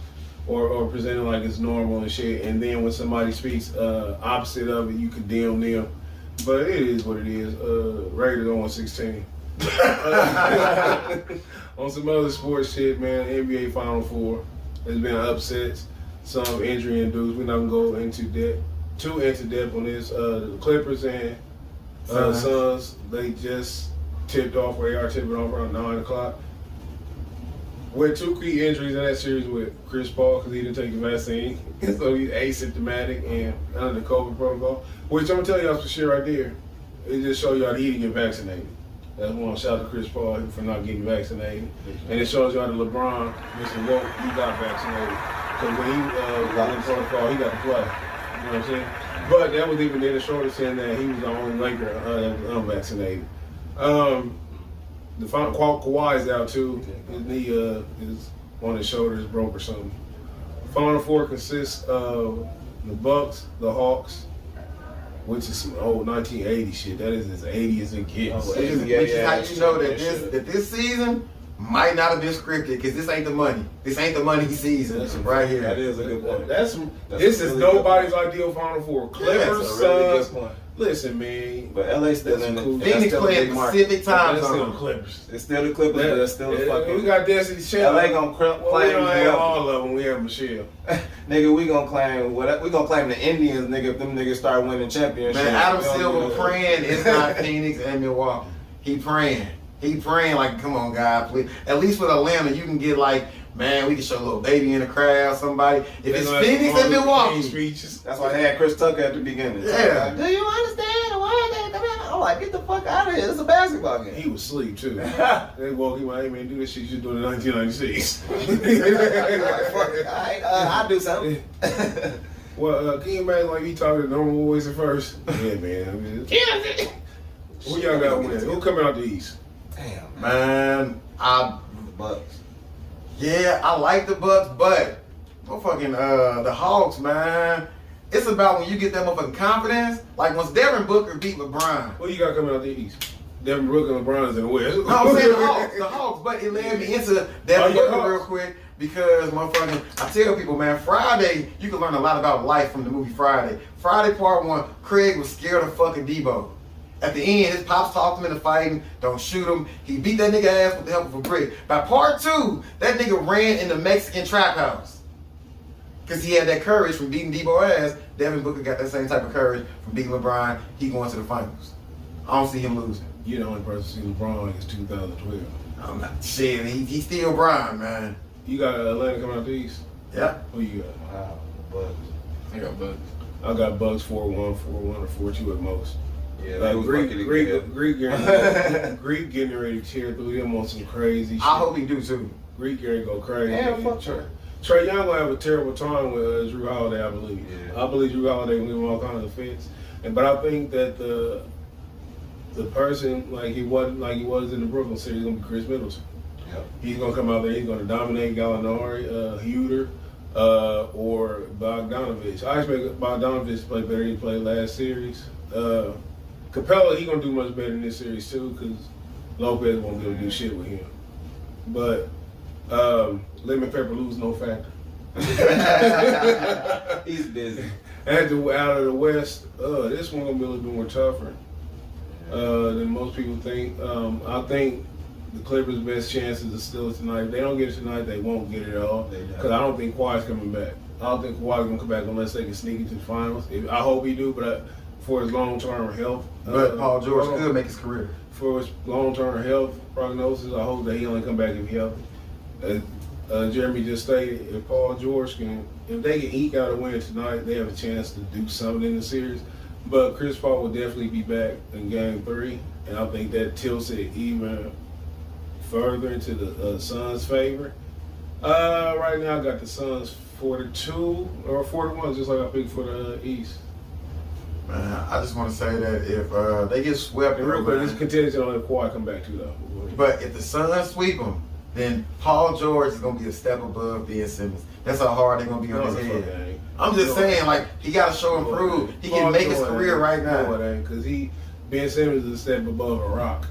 Speaker 1: or present it like it's normal and shit, and then when somebody speaks opposite of it, you condemn them. But it is what it is. Rated on 16. On some other sports shit, man, NBA Final Four. There's been upsets, some injury induced. We're not gonna go too into depth on this. The Clippers and Suns, they just tipped off, or they are tipping off around 9 o'clock. With two key injuries in that series with Chris Paul because he didn't take the vaccine, so he's asymptomatic and under the COVID protocol. Which I'm gonna tell y'all some shit right there. It just show y'all that he didn't get vaccinated. That's one. Shout out to Chris Paul for not getting vaccinated, and it shows y'all that LeBron, Mr. Woke, he got vaccinated because when he got in protocol, he got to play. You know what I'm saying? But that was even then the shorter saying that he was the only Laker that was unvaccinated. The final Kawhi is out too. His knee is on his shoulders broke or something. Final Four consists of the Bucks, the Hawks, which is some old 1980 shit. That is as 80 as it gets.
Speaker 3: Which is how you know that this season might not have been scripted because this ain't the money. This ain't the money season right here.
Speaker 6: That is a good point.
Speaker 1: This is nobody's ideal Final Four. Clippers,
Speaker 6: That's a really
Speaker 1: Suns.
Speaker 6: good point.
Speaker 1: Listen, man.
Speaker 6: But LA still in
Speaker 1: Cool.
Speaker 6: it.
Speaker 3: Phoenix playing Pacific time
Speaker 1: That's still
Speaker 3: zone.
Speaker 1: the Clippers.
Speaker 6: It's still the Clippers, but it's still the
Speaker 1: We
Speaker 6: fucking.
Speaker 1: got Destiny Child.
Speaker 6: LA gonna
Speaker 1: Well, we
Speaker 6: claim
Speaker 1: don't have
Speaker 6: whoever.
Speaker 1: all of them. We have Michelle.
Speaker 6: Nigga, we gonna claim what? We gonna claim the Indians, nigga. If them niggas start winning championships.
Speaker 3: Man, Adam
Speaker 6: We don't
Speaker 3: Silver
Speaker 6: give a-
Speaker 3: praying it's not Phoenix and Milwaukee. He praying like, come on, God, please. At least with Atlanta, you can get like, man, we can show a little baby in the crowd, somebody. If it's Phoenix and Milwaukee,
Speaker 1: Speeches.
Speaker 6: That's why they had Chris Tucker at the beginning.
Speaker 3: Yeah.
Speaker 6: Like, do you understand why they come out? I'm like, get the fuck out of here. It's a basketball game.
Speaker 1: He was asleep too. They woke him like, hey man, do this shit you doing in 1996.
Speaker 6: Like, fuck it. Alright, I'll do something.
Speaker 1: Well, can you imagine like he talking to normal voice at first? Yeah, man. I mean, who y'all got winning? Who coming out the East?
Speaker 6: Damn,
Speaker 3: man,
Speaker 6: Bucks.
Speaker 3: yeah, I like the Bucks, but motherfucking the Hawks, man. It's about when you get that motherfucking confidence. Like once Devin Booker beat LeBron.
Speaker 1: Who you got coming out the East? Devin Booker and LeBron's in the West.
Speaker 3: No, I'm saying the Hawks, but it led me into Devin
Speaker 1: Oh, yeah,
Speaker 3: Booker
Speaker 1: Hawks.
Speaker 3: real quick because motherfucking, I tell people, man, Friday, you can learn a lot about life from the movie Friday. Friday part 1, Craig was scared of fucking Debo. At the end, his pops talked him into fighting, don't shoot him. He beat that nigga ass with the help of a brick. By part 2, that nigga ran in the Mexican trap house. Because he had that courage from beating Debo ass. Devin Booker got that same type of courage from beating LeBron. He going to the finals. I don't see him losing.
Speaker 1: You're the only person to see LeBron is 2012.
Speaker 3: I'm not shit. He's still Brian, man.
Speaker 1: You got Atlanta coming out the East?
Speaker 3: Yeah.
Speaker 1: Who you got?
Speaker 6: Wow, Bucks.
Speaker 4: I got Bucks.
Speaker 1: I got Bucks 4-1, 4-1, or 4-2 at most.
Speaker 6: Yeah, they was lucky to get
Speaker 1: Greek getting ready to tear through them on some crazy shit.
Speaker 3: I hope he do too.
Speaker 1: Greek Gary go crazy.
Speaker 6: Yeah, fuck her.
Speaker 1: Trey Young gonna have a terrible time with Drew Holiday, I believe.
Speaker 6: Yeah.
Speaker 1: I believe Drew Holiday will give him all kinds of fits. But I think that the person like he was in the Brooklyn series is gonna be Chris Middleton.
Speaker 6: Yep.
Speaker 1: He's gonna come out there. He's gonna dominate Gallinari, Huter, or Bogdanovich. I expect Bogdanovich to play better than he played last series. Capella, he gonna do much better in this series too, because Lopez won't be able to do shit with him. But Lemon Pepper lose no factor.
Speaker 6: He's busy.
Speaker 1: Out of the West, this one gonna be a little bit more tougher than most people think. I think the Clippers' best chances are still tonight. If they don't get it tonight, they won't get it at all. Because I don't think Kawhi's coming back. I don't think Kawhi's gonna come back unless they can sneak into the finals. I hope he do, but for his long-term health.
Speaker 3: But Paul George could make his career.
Speaker 1: For his long-term health prognosis, I hope that he only come back if he healthy. Jeremy just stated, if Paul George if they can eke out a win tonight, they have a chance to do something in the series. But Chris Paul will definitely be back in Game 3, and I think that tilts it even further into the Suns' favor. Right now, I got the Suns 42 or 41, just like I picked for the East.
Speaker 3: Man, I just want to say that if they get swept,
Speaker 1: And real quick, this contingent on if Kawhi come back too, though.
Speaker 3: but if the Suns sweep them, then Paul George is gonna be a step above Ben Simmons. That's how hard they're gonna be on his head. I'm just saying, like, he got to show and prove. He can make his career right now.
Speaker 1: No, it ain't, because Ben Simmons is a step above a rock.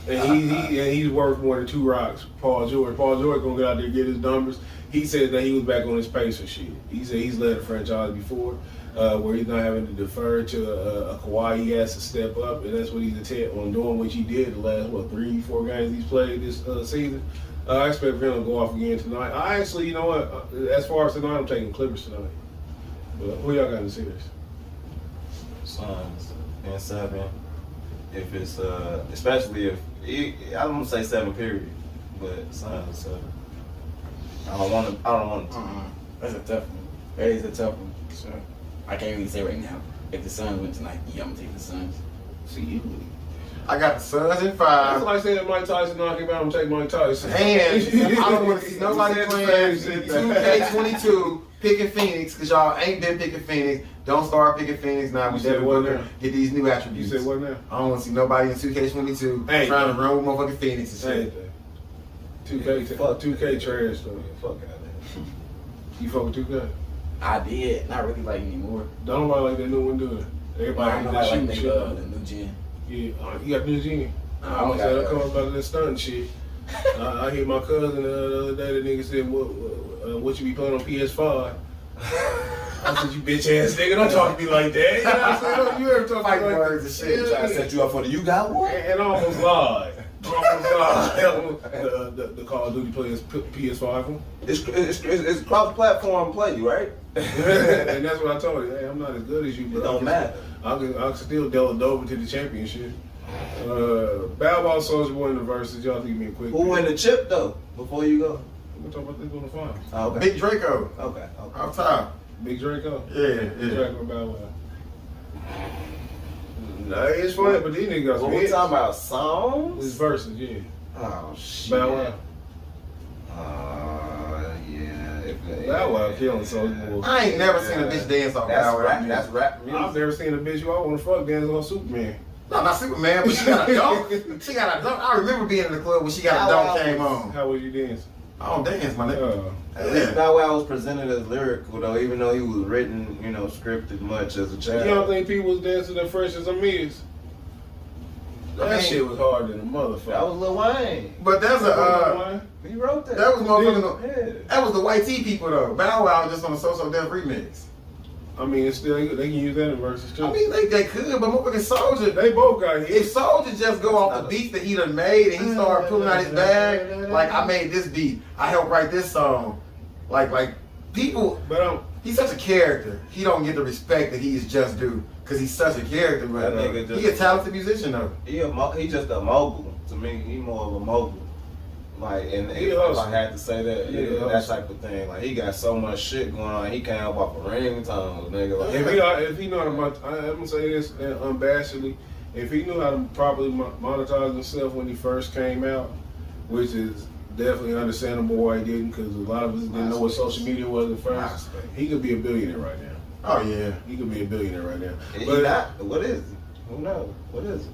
Speaker 1: And he's worth more than 2 rocks. Paul George gonna get out there and get his numbers. He said that he was back on his pace and shit. He said he's led a franchise before, where he's not having to defer to a Kawhi. He has to step up, and that's what he's intent on doing, which he did the last 3-4 games he's played this season. I expect for him to go off again tonight. I actually, you know what? As far as tonight, I'm taking Clippers tonight. But who y'all got in the series?
Speaker 2: Suns and 7. If it's especially if I don't say 7 period, but Suns 7. I don't want to.
Speaker 4: That's a tough one. That is a tough one. So I can't really say right now. If the Suns win tonight, yeah, I'm gonna take the Suns.
Speaker 1: See you.
Speaker 3: I got the Suns in
Speaker 1: That's
Speaker 3: 5.
Speaker 1: like saying that Mike Tyson knock him out. I'm taking Mike Tyson.
Speaker 3: And I don't want to see nobody
Speaker 1: Said the
Speaker 3: playing
Speaker 1: same shit.
Speaker 3: 2K22 picking Phoenix, because y'all ain't been picking Phoenix. Don't start picking Phoenix now. We
Speaker 1: You said
Speaker 3: definitely
Speaker 1: what
Speaker 3: gonna
Speaker 1: now?
Speaker 3: get these new
Speaker 1: You
Speaker 3: attributes.
Speaker 1: said what now?
Speaker 3: I don't want to see nobody in 2K22
Speaker 1: Hey.
Speaker 3: trying to run with motherfucking Phoenix and
Speaker 1: Same
Speaker 3: shit.
Speaker 1: thing. 2K,
Speaker 2: Fuck
Speaker 1: 2K trash though.
Speaker 2: Fuck out there.
Speaker 1: You fuck with 2K?
Speaker 4: I did. Not really like anymore.
Speaker 1: Don't nobody like that new one doing it. Everybody
Speaker 4: I
Speaker 1: like
Speaker 4: don't
Speaker 1: that
Speaker 4: like
Speaker 1: shooting shit.
Speaker 4: the new gen.
Speaker 1: Yeah, you got new gene.
Speaker 4: I
Speaker 1: I
Speaker 4: don't
Speaker 1: was
Speaker 4: got
Speaker 1: said I
Speaker 4: that.
Speaker 1: come about that stunt shit. I hit my cousin the other day. The nigga said, "What you be playing on PS5?" I said, "You bitch ass nigga, don't talk to me like that." You know what I'm saying? Don't you ever talk to
Speaker 3: Fight
Speaker 1: me like
Speaker 3: words and shit.
Speaker 2: Try to set you up for the you got one.
Speaker 1: And I almost lied. The Call of Duty players PS5 one.
Speaker 2: It's cross-platform play, right?
Speaker 1: And that's what I told you. Hey, I'm not as good as you, but
Speaker 2: It don't matter.
Speaker 1: I can still delve over to the championship. Bow Wow, Soulja Boy in the verses. Y'all think me a quick.
Speaker 2: Who win the chip though? Before you go.
Speaker 1: We're talking about this on the finals.
Speaker 2: Oh, okay.
Speaker 3: Big Draco.
Speaker 2: Okay.
Speaker 3: Off top.
Speaker 1: Big Draco.
Speaker 3: Yeah.
Speaker 1: Draco Bow Wow. Nah, it's funny, but these niggas got
Speaker 2: What
Speaker 1: some
Speaker 2: we
Speaker 1: hits.
Speaker 2: talking about?
Speaker 1: It's
Speaker 2: Songs?
Speaker 1: verses, yeah.
Speaker 2: Oh shit.
Speaker 1: Bow Wow.
Speaker 2: Yeah.
Speaker 1: Bow Wow killing Soulja Boy.
Speaker 3: I ain't never seen a bitch dance off
Speaker 2: That's
Speaker 3: Bow Wow.
Speaker 2: rap. That's rap music.
Speaker 1: I've never seen a bitch who I want to fuck dance on Superman.
Speaker 3: No, not Superman, but she got a dunk. She got a dunk. I remember being in the club when she got a
Speaker 2: Bow
Speaker 3: dunk
Speaker 2: Wow
Speaker 3: came on.
Speaker 1: How would you dance?
Speaker 3: I don't dance, my nigga.
Speaker 2: At least Bow Wow was presented as lyrical though, even though he was written, scripted much as a
Speaker 1: You
Speaker 2: child.
Speaker 1: don't think people was dancing as fresh as I'm is? That
Speaker 3: I mean,
Speaker 1: shit was hard than a motherfucker.
Speaker 2: That was Lil Wayne.
Speaker 3: But that's
Speaker 2: He wrote that.
Speaker 3: that was motherfucking,
Speaker 2: Yeah.
Speaker 3: that was the white tea people though. Bow Wow just on a So Def remix.
Speaker 1: I mean, it's still they can use that in verses too.
Speaker 3: I mean, they could, but motherfucking Soldier,
Speaker 1: they both got hits.
Speaker 3: if Soldier just go off the beats that he done made and he started pulling out his bag, like I made this beat, I helped write this song, like people,
Speaker 1: But
Speaker 3: he's such a character. He don't get the respect that he is just due because he's such a character. But
Speaker 2: That nigga just-
Speaker 3: he a talented musician though.
Speaker 2: He just a mogul. To me, he more of a mogul. Like, and
Speaker 1: He
Speaker 2: if
Speaker 1: hustle.
Speaker 2: I had to say that,
Speaker 1: He
Speaker 2: that
Speaker 1: hustle.
Speaker 2: type of thing. Like, he got so much shit going on. He can't help off of ringtones, nigga. Like,
Speaker 1: if he know how to, I'm gonna say this unabashedly, if he knew how to properly monetize himself when he first came out, which is definitely understandable why he didn't, because a lot of us didn't know what social media was at first. He could be a billionaire right now.
Speaker 3: Oh yeah.
Speaker 1: He could be a billionaire right now.
Speaker 2: he
Speaker 1: But
Speaker 2: not. What is it? Who knows? What is it?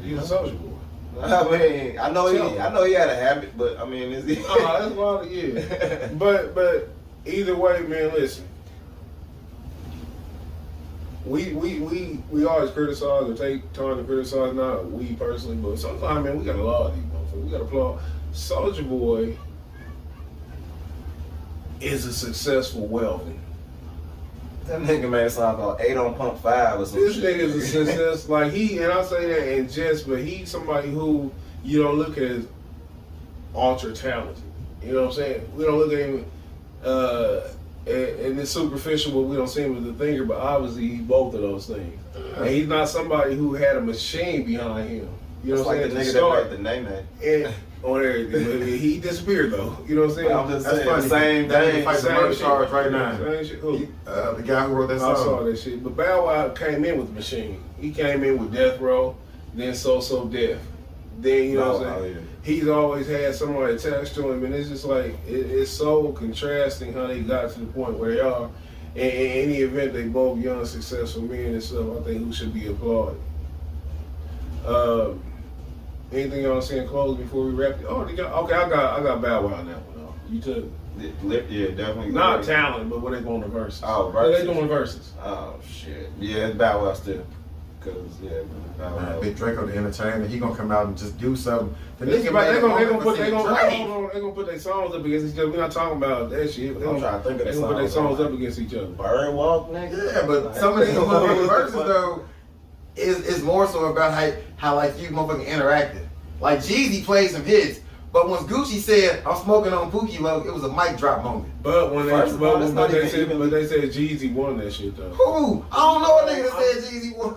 Speaker 1: he's a social boy.
Speaker 2: I mean, I know he had a habit, but I mean, is he?
Speaker 1: Oh, that's wild, yeah. But either way, man, listen. We always criticize or take time to criticize, not we personally, but sometimes, man, we gotta laud these motherfuckers. We gotta applaud. Soulja Boy is a successful wealthy.
Speaker 2: That nigga made a song called 8 on Pump 5 or some
Speaker 1: This
Speaker 2: shit.
Speaker 1: nigga is a success. Like and I say that in jest, but he's somebody who you don't look at as ultra talented. You know what I'm saying? We don't look at him and it's superficial what we don't see him as a thinker, but obviously he's both of those things. And he's not somebody who had a machine behind him. You know
Speaker 2: It's
Speaker 1: what
Speaker 2: like
Speaker 1: I'm
Speaker 2: the
Speaker 1: saying?
Speaker 2: nigga that made the name.
Speaker 1: And on everything. But he disappeared though. You know what I'm saying?
Speaker 2: I'm just
Speaker 3: That's
Speaker 2: saying,
Speaker 3: funny.
Speaker 2: same
Speaker 3: That nigga
Speaker 2: thing.
Speaker 3: fights a
Speaker 1: Same
Speaker 3: murder
Speaker 1: shit.
Speaker 3: charge right now.
Speaker 1: Same shit. Who?
Speaker 3: The guy who wrote that
Speaker 1: I saw
Speaker 3: song.
Speaker 1: that shit. But Bow Wow came in with the machine. He came in with Death Row, then So Def. Then, you know what I'm saying? He's always had somebody attached to him, and it's just like, it's so contrasting how they got to the point where they are. In any event, they both young, successful men and stuff, I think who should be applauded. Anything y'all saying close before we wrap it? Oh, okay, I got Bow Wow on that one. Though. You took
Speaker 2: Yeah, definitely.
Speaker 1: not talent, but when they go on the verses.
Speaker 2: Oh,
Speaker 1: What
Speaker 2: verses.
Speaker 1: they doing verses?
Speaker 2: Oh shit. Yeah, it's Bow Wow still. Cause yeah, Bow Wow.
Speaker 3: Big Draco, the entertainer, he gonna come out and just do something. The
Speaker 1: They
Speaker 3: nigga
Speaker 1: gonna
Speaker 3: made
Speaker 1: put their songs up against each other. We're not talking about that shit.
Speaker 2: I'm trying to think of
Speaker 1: They
Speaker 2: the
Speaker 1: gonna put their songs
Speaker 2: songs.
Speaker 1: up against each other.
Speaker 2: Bird Walk, nigga.
Speaker 3: Yeah, but some of these motherfucking verses though is more so about how like you motherfucking interacted. Like Jeezy played some hits, but once Gucci said I'm smoking on Pookie Low, it was a mic drop moment.
Speaker 1: But when
Speaker 2: First of all, that's not
Speaker 1: they
Speaker 2: even
Speaker 1: said Jeezy won that shit though.
Speaker 3: Who? I don't know a nigga that said Jeezy won.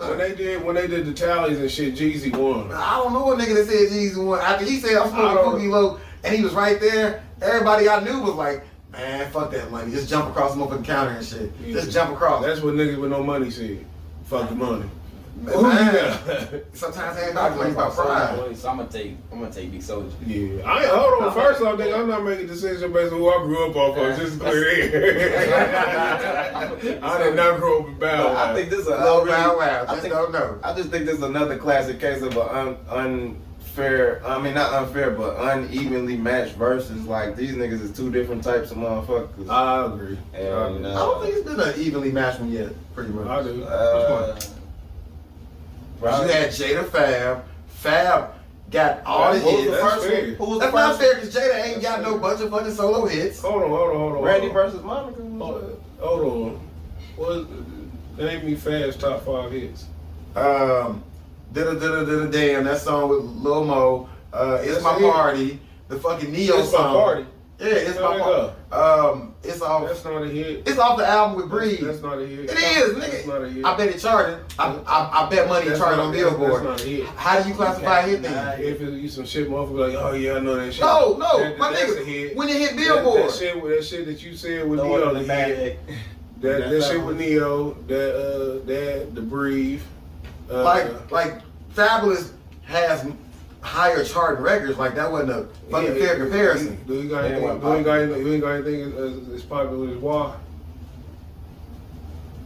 Speaker 1: When they did the tallies and shit, Jeezy won.
Speaker 3: I don't know a nigga that said Jeezy won. After he said I'm
Speaker 1: I
Speaker 3: smoking
Speaker 1: don't-
Speaker 3: Pookie Low and he was right there, everybody I knew was like, man, fuck that money. Just jump across the motherfucking counter and shit.
Speaker 1: Yeah.
Speaker 3: Just jump across.
Speaker 1: That's what niggas with no money said. Fuck the money.
Speaker 3: Man,
Speaker 1: Who you got?
Speaker 3: sometimes ain't about money, it's about pride.
Speaker 4: So I'm gonna take Big Soldier.
Speaker 1: Yeah, hold on. First off, nigga, I'm not making decisions based on who I grew up off of. Just to clear it. I did not grow up in Bow Wow.
Speaker 2: I think this is a
Speaker 3: Low Bow Wow,
Speaker 2: I
Speaker 3: just
Speaker 2: think-
Speaker 3: don't know.
Speaker 2: I just think this is another classic case of an unfair. I mean, not unfair, but unevenly matched verses. Like these niggas is two different types of motherfuckers.
Speaker 1: I agree.
Speaker 2: And,
Speaker 3: I don't think it's been an evenly matched one yet, pretty much.
Speaker 1: I do.
Speaker 3: You had Jada Fab. Fab got all the
Speaker 1: What was
Speaker 3: hits.
Speaker 1: the first one?
Speaker 2: Who was the
Speaker 3: That's not
Speaker 2: first?
Speaker 3: fair because Jada ain't got no bunch of fucking solo hits.
Speaker 1: Hold on.
Speaker 2: Randy versus Monica.
Speaker 1: Hold on. What? Name me Fab's top 5 hits.
Speaker 3: Damn, that song with Lil Mo. It's
Speaker 1: That's
Speaker 3: My
Speaker 1: a hit.
Speaker 3: Party. The fucking Neo
Speaker 1: It's My
Speaker 3: song.
Speaker 1: Party.
Speaker 3: Yeah, it's
Speaker 1: There
Speaker 3: my
Speaker 1: we
Speaker 3: party. It's off.
Speaker 1: That's not a hit.
Speaker 3: It's off the album with Breeze.
Speaker 1: That's not a hit.
Speaker 3: It is,
Speaker 1: That's
Speaker 3: nigga.
Speaker 1: not a hit.
Speaker 3: I bet it charted. I bet money it
Speaker 1: That's
Speaker 3: charted
Speaker 1: not-
Speaker 3: on
Speaker 1: that's-
Speaker 3: Billboard.
Speaker 1: That's not a hit.
Speaker 3: How do you classify a hit then?
Speaker 1: If it's some shit, motherfucker, like, oh yeah, I know that shit.
Speaker 3: No, my
Speaker 1: that's a
Speaker 3: nigga.
Speaker 1: hit.
Speaker 3: When it hit Billboard.
Speaker 1: That shit that you said with
Speaker 2: No
Speaker 1: Neo,
Speaker 2: other
Speaker 1: the hit. That shit with Neo, that the Breathe.
Speaker 3: Like Fabulous has higher charting records. Like that wasn't a fucking fair comparison.
Speaker 1: Do you got
Speaker 2: Yeah,
Speaker 1: anything?
Speaker 2: what
Speaker 1: Do you got anything as popular as Why?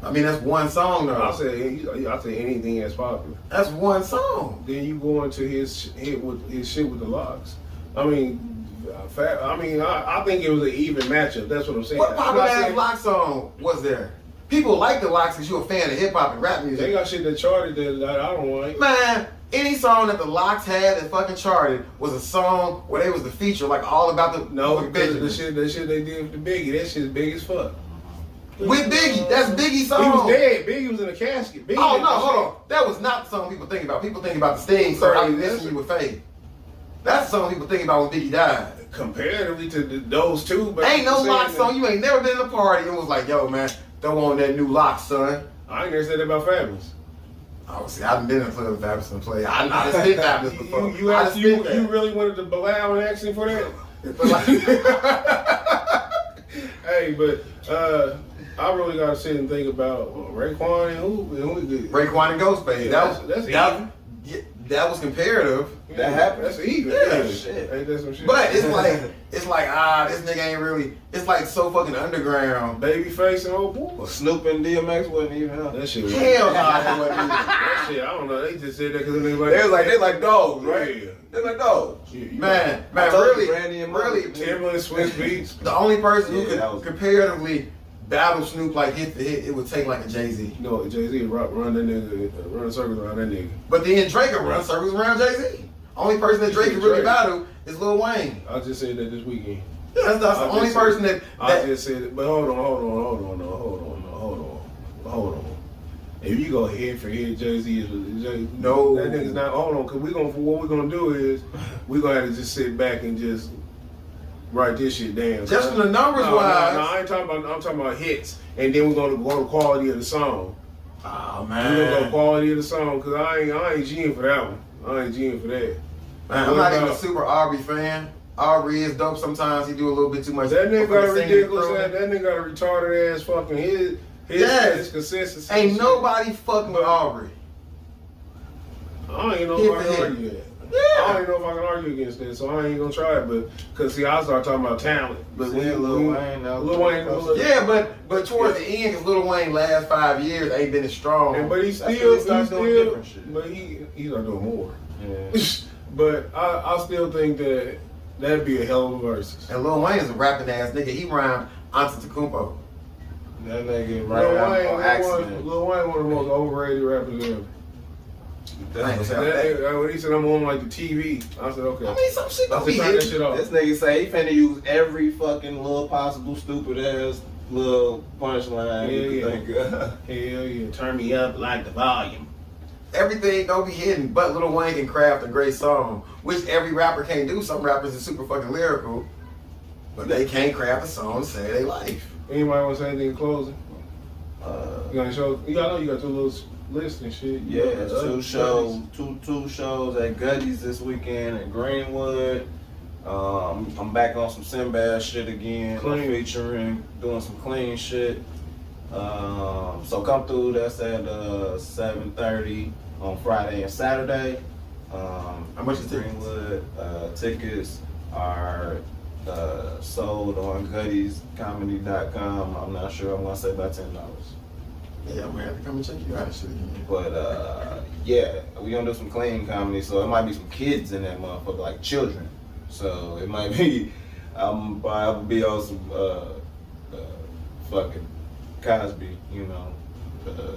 Speaker 3: I mean, that's one song
Speaker 1: I
Speaker 3: though.
Speaker 1: say anything that's popular.
Speaker 3: That's one song.
Speaker 1: Then you go into his shit with the Locks. I mean, I think it was an even matchup. That's what I'm saying.
Speaker 3: What
Speaker 1: I'm
Speaker 3: popular
Speaker 1: not
Speaker 3: ass
Speaker 1: saying-
Speaker 3: Lock song was there? People like the Locks because you're a fan of hip hop and rap
Speaker 1: They
Speaker 3: music.
Speaker 1: got shit that charted that I don't like.
Speaker 3: Man, any song that the Locks had that fucking charted was a song where they was the feature, like all about the
Speaker 1: No,
Speaker 3: fucking
Speaker 1: because
Speaker 3: Benjamin.
Speaker 1: the shit they did with the Biggie, that shit's big as fuck.
Speaker 3: With Biggie, that's Biggie's song.
Speaker 1: He was dead. Biggie was in a casket. Biggie
Speaker 3: Oh
Speaker 1: did
Speaker 3: no,
Speaker 1: that
Speaker 3: hold
Speaker 1: shit.
Speaker 3: on. That was not the song people think about. People think about the Sting, so I
Speaker 1: Sorry,
Speaker 3: listen to you with faith. That's the song people think about when Biggie died.
Speaker 1: Comparatively to those two, but
Speaker 3: Ain't no
Speaker 1: I'm
Speaker 3: Lock
Speaker 1: saying
Speaker 3: song. You ain't never been in a party and was like, yo, man, throw on that new Lock, son.
Speaker 1: I ain't never said that about Fabulous.
Speaker 3: Oh, see, I haven't been in a club with Fabulous and play. I done spit Fabulous before.
Speaker 1: You
Speaker 3: I
Speaker 1: asked,
Speaker 3: done
Speaker 1: you
Speaker 3: spit that.
Speaker 1: really wanted to blow and ask him for that?
Speaker 3: But like-
Speaker 1: Hey, but I really gotta sit and think about Raekwon and who did.
Speaker 3: Raekwon and Ghostface.
Speaker 1: Yeah,
Speaker 3: that
Speaker 1: that's
Speaker 3: that, yeah, that was comparative.
Speaker 2: That happened?
Speaker 1: That's even.
Speaker 3: Yeah,
Speaker 2: shit.
Speaker 1: Ain't that some shit?
Speaker 3: But it's like this nigga ain't really. It's like so fucking underground.
Speaker 1: Babyface and old boy.
Speaker 2: Snoop and DMX wasn't even out.
Speaker 1: That shit was.
Speaker 3: Hell no, that wasn't either.
Speaker 1: That shit, I don't know. They just said that because they
Speaker 2: They like dogs, right?
Speaker 1: Yeah.
Speaker 2: They like dogs.
Speaker 3: Man,
Speaker 2: I told you,
Speaker 3: really,
Speaker 2: Brandy and
Speaker 3: really,
Speaker 2: Mike.
Speaker 1: Timberland, Swiss Beats.
Speaker 3: the only person who
Speaker 2: Yeah,
Speaker 3: could
Speaker 2: that was-
Speaker 3: comparatively battle Snoop like hit for hit, it would take like a Jay-Z.
Speaker 1: You know, Jay-Z run that nigga, run circles around that nigga.
Speaker 3: But then Drake will run circles around Jay-Z. Only person that Drake can really
Speaker 1: Drake.
Speaker 3: battle is Lil Wayne.
Speaker 1: I just said that this weekend.
Speaker 3: Yeah, that's the
Speaker 1: I
Speaker 3: only
Speaker 1: just
Speaker 3: person that.
Speaker 1: I just said it, but hold on. If you go head for head, Jay-Z is with Jay.
Speaker 3: No.
Speaker 1: That nigga's not. Hold on, cause what we're gonna do is we're gonna have to just sit back and just write this shit down.
Speaker 3: Just from the numbers
Speaker 1: no,
Speaker 3: wise.
Speaker 1: No, I ain't talking about. I'm talking about hits, and then we're gonna go to quality of the song.
Speaker 3: Oh
Speaker 1: We're gonna go
Speaker 3: man.
Speaker 1: quality of the song because I ain't G'ing for that one. I ain't G'ing for that.
Speaker 3: Man, I'm not even a super Aubrey fan. Aubrey is dope sometimes. He do a little bit too much.
Speaker 1: That nigga got a
Speaker 3: fucking singing
Speaker 1: ridiculous
Speaker 3: and
Speaker 1: ass.
Speaker 3: crooning.
Speaker 1: That nigga got a retarded ass fucking his
Speaker 3: Yes.
Speaker 1: consistency.
Speaker 3: Ain't
Speaker 1: shit.
Speaker 3: nobody fucking with Aubrey.
Speaker 1: I don't even know
Speaker 3: Hit
Speaker 1: if I
Speaker 3: for
Speaker 1: can
Speaker 3: hit.
Speaker 1: argue that.
Speaker 3: Yeah.
Speaker 1: I don't even know if I can argue against that, so I ain't gonna try it. But cause see, I start talking about talent. But
Speaker 4: See,
Speaker 1: when
Speaker 4: Lil
Speaker 1: when-
Speaker 4: Wayne, now.
Speaker 1: Lil Wayne,
Speaker 3: Yeah, but towards the end, cause Lil Wayne last 5 years ain't been as strong.
Speaker 1: and but
Speaker 3: That's when he started doing different shit.
Speaker 1: but he's not doing more.
Speaker 4: Yeah.
Speaker 1: But I still think that'd be a hell of a versus.
Speaker 3: And Lil Wayne's a rapping ass nigga. He rhymed Antetokounmpo.
Speaker 4: That nigga
Speaker 1: Lil
Speaker 4: right on
Speaker 1: Wayne,
Speaker 4: accident.
Speaker 1: Lil Wayne, one of the most overrated rappers ever.
Speaker 3: I ain't gonna say that.
Speaker 1: When he said I'm on like the TV, I said okay.
Speaker 3: I mean, some shit
Speaker 1: I
Speaker 3: don't be
Speaker 1: said turn that
Speaker 3: hitting.
Speaker 1: shit off.
Speaker 4: This nigga say he finna use every fucking little possible stupid ass little punchline you
Speaker 1: Yeah,
Speaker 4: can think of.
Speaker 1: Hell yeah, turn me up like the volume.
Speaker 3: Everything don't be hitting, but Lil Wayne can craft a great song, which every rapper can't do. Some rappers are super fucking lyrical, but they can't craft a song to save their life.
Speaker 1: Anybody want to say anything in closing? You got any shows? I know you got two little lists and shit. You
Speaker 4: Yeah,
Speaker 1: got,
Speaker 4: two shows at Gutty's this weekend in Greenwood. I'm back on some Sinbad shit again.
Speaker 1: Clean.
Speaker 4: I'm featuring doing some clean shit. So come through. That's at 7:30 on Friday and Saturday.
Speaker 3: How much is tickets?
Speaker 4: Greenwood? Tickets are sold on Gutty'sComedy.com. I'm not sure. I'm gonna say about $10.
Speaker 3: Yeah, I'm gonna have to come and check you out and shit again.
Speaker 4: But yeah, we gonna do some clean comedy, so it might be some kids in that motherfucker, like children. So it might be, I'm probably be on some fucking Cosby, you know,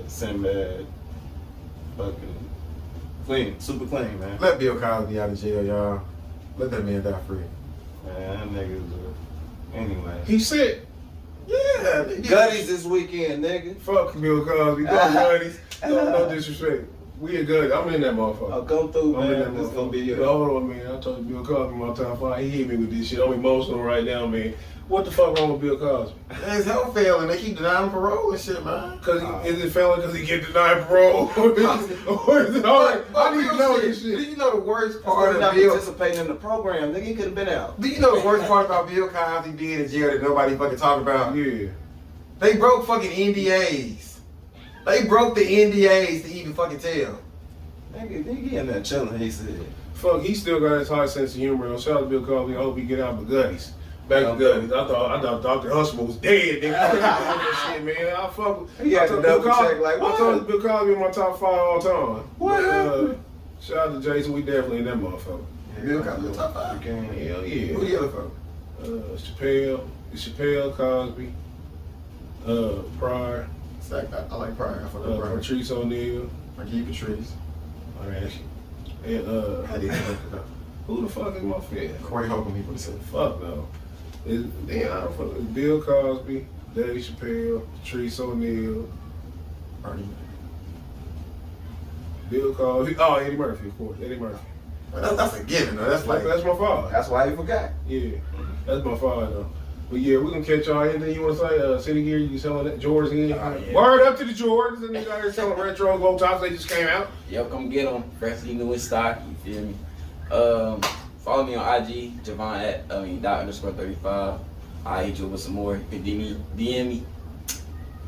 Speaker 4: Sinbad, fucking clean, super clean, man.
Speaker 3: Let Bill Cosby out of jail, y'all. Let that man die free.
Speaker 4: Man, that nigga's anyway.
Speaker 1: He's sick.
Speaker 3: Yeah,
Speaker 4: Gutty's this weekend, nigga.
Speaker 1: Fuck Bill Cosby. Go Gutties. No disrespect. We a good. I'm in that motherfucker.
Speaker 4: I'll come through,
Speaker 1: I'm in that
Speaker 4: man. This gonna be
Speaker 1: motherfucker.
Speaker 4: your.
Speaker 1: Hold on, man. I told you Bill Cosby my top 5. He hit me with this shit. I'm emotional right now, man. What the fuck wrong with Bill Cosby?
Speaker 3: his health failing. They keep denying him parole and shit, man.
Speaker 1: Is it failing because he get denied parole? Or is it all right? I need to know this
Speaker 3: Do
Speaker 1: shit.
Speaker 3: you know the worst
Speaker 4: Part
Speaker 3: part
Speaker 4: of
Speaker 3: of
Speaker 4: not
Speaker 3: Bill?
Speaker 4: participating in the program, nigga. He could have been out.
Speaker 3: Do you know the worst part about Bill Cosby being in jail that nobody fucking talk about?
Speaker 1: Yeah.
Speaker 3: They broke fucking NDAs. They broke the NDAs to even fucking tell.
Speaker 4: Nigga, he in there chilling, he said.
Speaker 1: Fuck, he still got his high sense of humor. Shout out to Bill Cosby. I hope he get out of Gutties. Back to Gutties. I thought Dr. Hustle was dead. Nigga, that shit, man. I fuck with.
Speaker 4: He had
Speaker 1: I
Speaker 4: to
Speaker 1: told
Speaker 4: double
Speaker 1: Bill Cosby-
Speaker 4: check, like,
Speaker 1: I
Speaker 4: what?
Speaker 1: told Bill Cosby in my top 5 all time.
Speaker 3: What
Speaker 1: But,
Speaker 3: happened?
Speaker 1: Shout out to Jason. We definitely in that motherfucker.
Speaker 3: Bill Cosby top 5.
Speaker 1: Hell
Speaker 3: Who
Speaker 1: yeah.
Speaker 3: the other fuck?
Speaker 1: Chappelle, Cosby, Pryor,
Speaker 3: I like Pryor. I fuck with Pryor.
Speaker 1: Patrice O'Neal,
Speaker 3: I give you Patrice.
Speaker 1: and
Speaker 3: I didn't fuck it up.
Speaker 1: who the fuck is my fifth?
Speaker 3: Corey Holcomb, he would have said.
Speaker 1: Fuck no. I don't fuck with Bill Cosby, Dave Chappelle, Patrice O'Neal,
Speaker 3: Bernie.
Speaker 1: Bill Cosby. Oh, Eddie Murphy, of course. Eddie Murphy.
Speaker 3: That's a given, though. That's like.
Speaker 1: That's my father.
Speaker 4: That's why he forgot.
Speaker 1: Yeah, that's my father though. But yeah, we can catch y'all. Anything you want to say? City Gear, you selling that Jordans again?
Speaker 4: Yeah.
Speaker 1: Word up to the Jordans. And they got here selling retro low tops. They just came out.
Speaker 7: Yep, come get them. Freshly new in stock. You feel me? Follow me on IG, Javon @dot_35. I'll hit you up with some more. You can DM me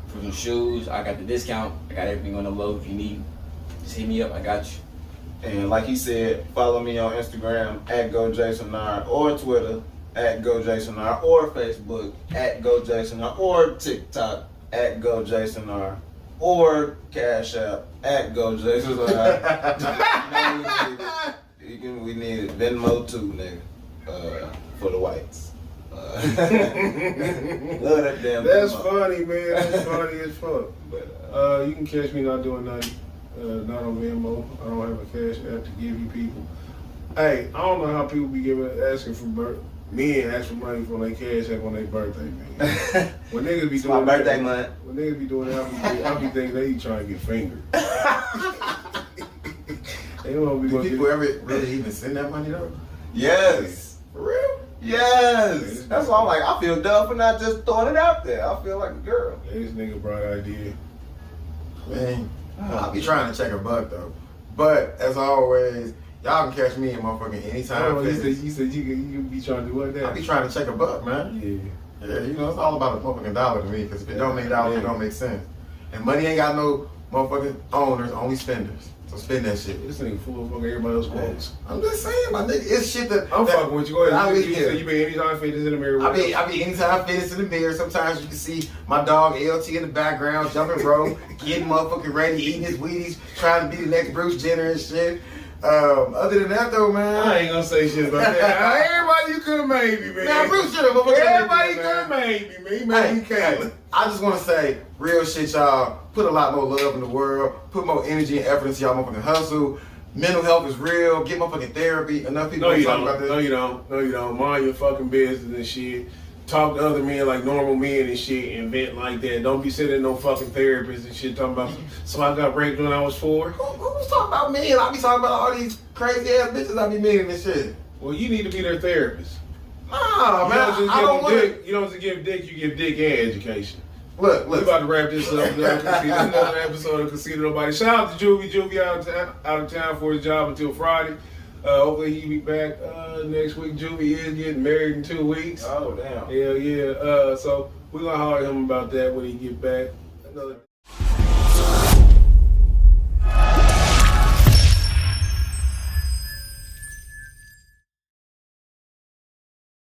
Speaker 7: for some shoes. I got the discount. I got everything on the low. If you need, just hit me up. I got you.
Speaker 4: And like he said, follow me on Instagram @GoJasonR or Twitter @GoJasonR or Facebook @GoJasonR or TikTok @GoJasonR or Cash App @GoJasonR. We need it. Venmo too, nigga. For the whites. Love that damn
Speaker 1: That's
Speaker 4: Venmo.
Speaker 1: funny, man. That's funny as fuck.
Speaker 4: But,
Speaker 1: You can catch me not doing nothing. Not on Venmo. I don't have a cash app to give you people. Hey, I don't know how people be asking for men ask for money from their cash app on their birthday, man. When niggas be
Speaker 4: it's
Speaker 1: doing
Speaker 4: my birthday
Speaker 1: that,
Speaker 4: month.
Speaker 1: when niggas be doing that, I be thinking they trying to get fingered. They don't be
Speaker 3: Do
Speaker 1: going
Speaker 3: people
Speaker 1: to
Speaker 3: ever really even send that money though?
Speaker 4: Yes.
Speaker 3: For real?
Speaker 6: Yes. That's why I'm like, I feel dumb for not just throwing it out there. I feel like a girl.
Speaker 1: Yeah, this nigga brought idea.
Speaker 3: Man, I'll be trying to check a buck though. But as always, y'all can catch me in motherfucking anytime.
Speaker 1: Oh, you said you can be trying to do what now?
Speaker 3: I'll be trying to check a buck, man.
Speaker 1: Yeah.
Speaker 3: Yeah, you know, it's all about a motherfucking dollar to me, because if it don't make dollars, it don't make sense. And money ain't got no motherfucking owners, only spenders. So spend that shit.
Speaker 1: This nigga full of fucking everybody else quotes.
Speaker 3: I'm just saying, my nigga, it's shit that
Speaker 1: I'm fucking with you. Go ahead.
Speaker 3: I
Speaker 1: You
Speaker 3: be
Speaker 1: said you be anytime fitness in the mirror.
Speaker 3: I be anytime I finish in the mirror. Sometimes you can see my dog LT in the background, jumping rope, getting motherfucking ready, eating his Wheaties, trying to be the next Bruce Jenner and shit. Other than that though, man,
Speaker 1: I ain't gonna say shit about that. Everybody you could have made me, man.
Speaker 3: Nah, Bruce Jenner, motherfucker.
Speaker 1: Everybody could have made me, man.
Speaker 3: Hey, I just want to say real shit, y'all. Put a lot more love in the world. Put more energy and effort into y'all motherfucking hustle. Mental health is real. Get motherfucking therapy. Enough people talk about this.
Speaker 1: No, you don't. No, you don't. Mind your fucking business and shit. Talk to other men like normal men and shit and vent like that. Don't be sitting no fucking therapist and shit talking about, so I got raped when I was 4.
Speaker 3: Who's talking about me? I be talking about all these crazy ass bitches I be meeting and shit.
Speaker 1: Well, you need to be their therapist.
Speaker 3: Nah, man, I don't want
Speaker 1: dick. You don't just give dick, you give dick and education.
Speaker 3: Look.
Speaker 1: We about to wrap this up. Another episode of Conceited Nobody. Shout out to Juvie. Juvie out of town for his job until Friday. Hopefully he be back next week. Juvie is getting married in 2 weeks.
Speaker 6: Oh, damn.
Speaker 1: Hell yeah. So we're gonna holler at him about that when he get back. Another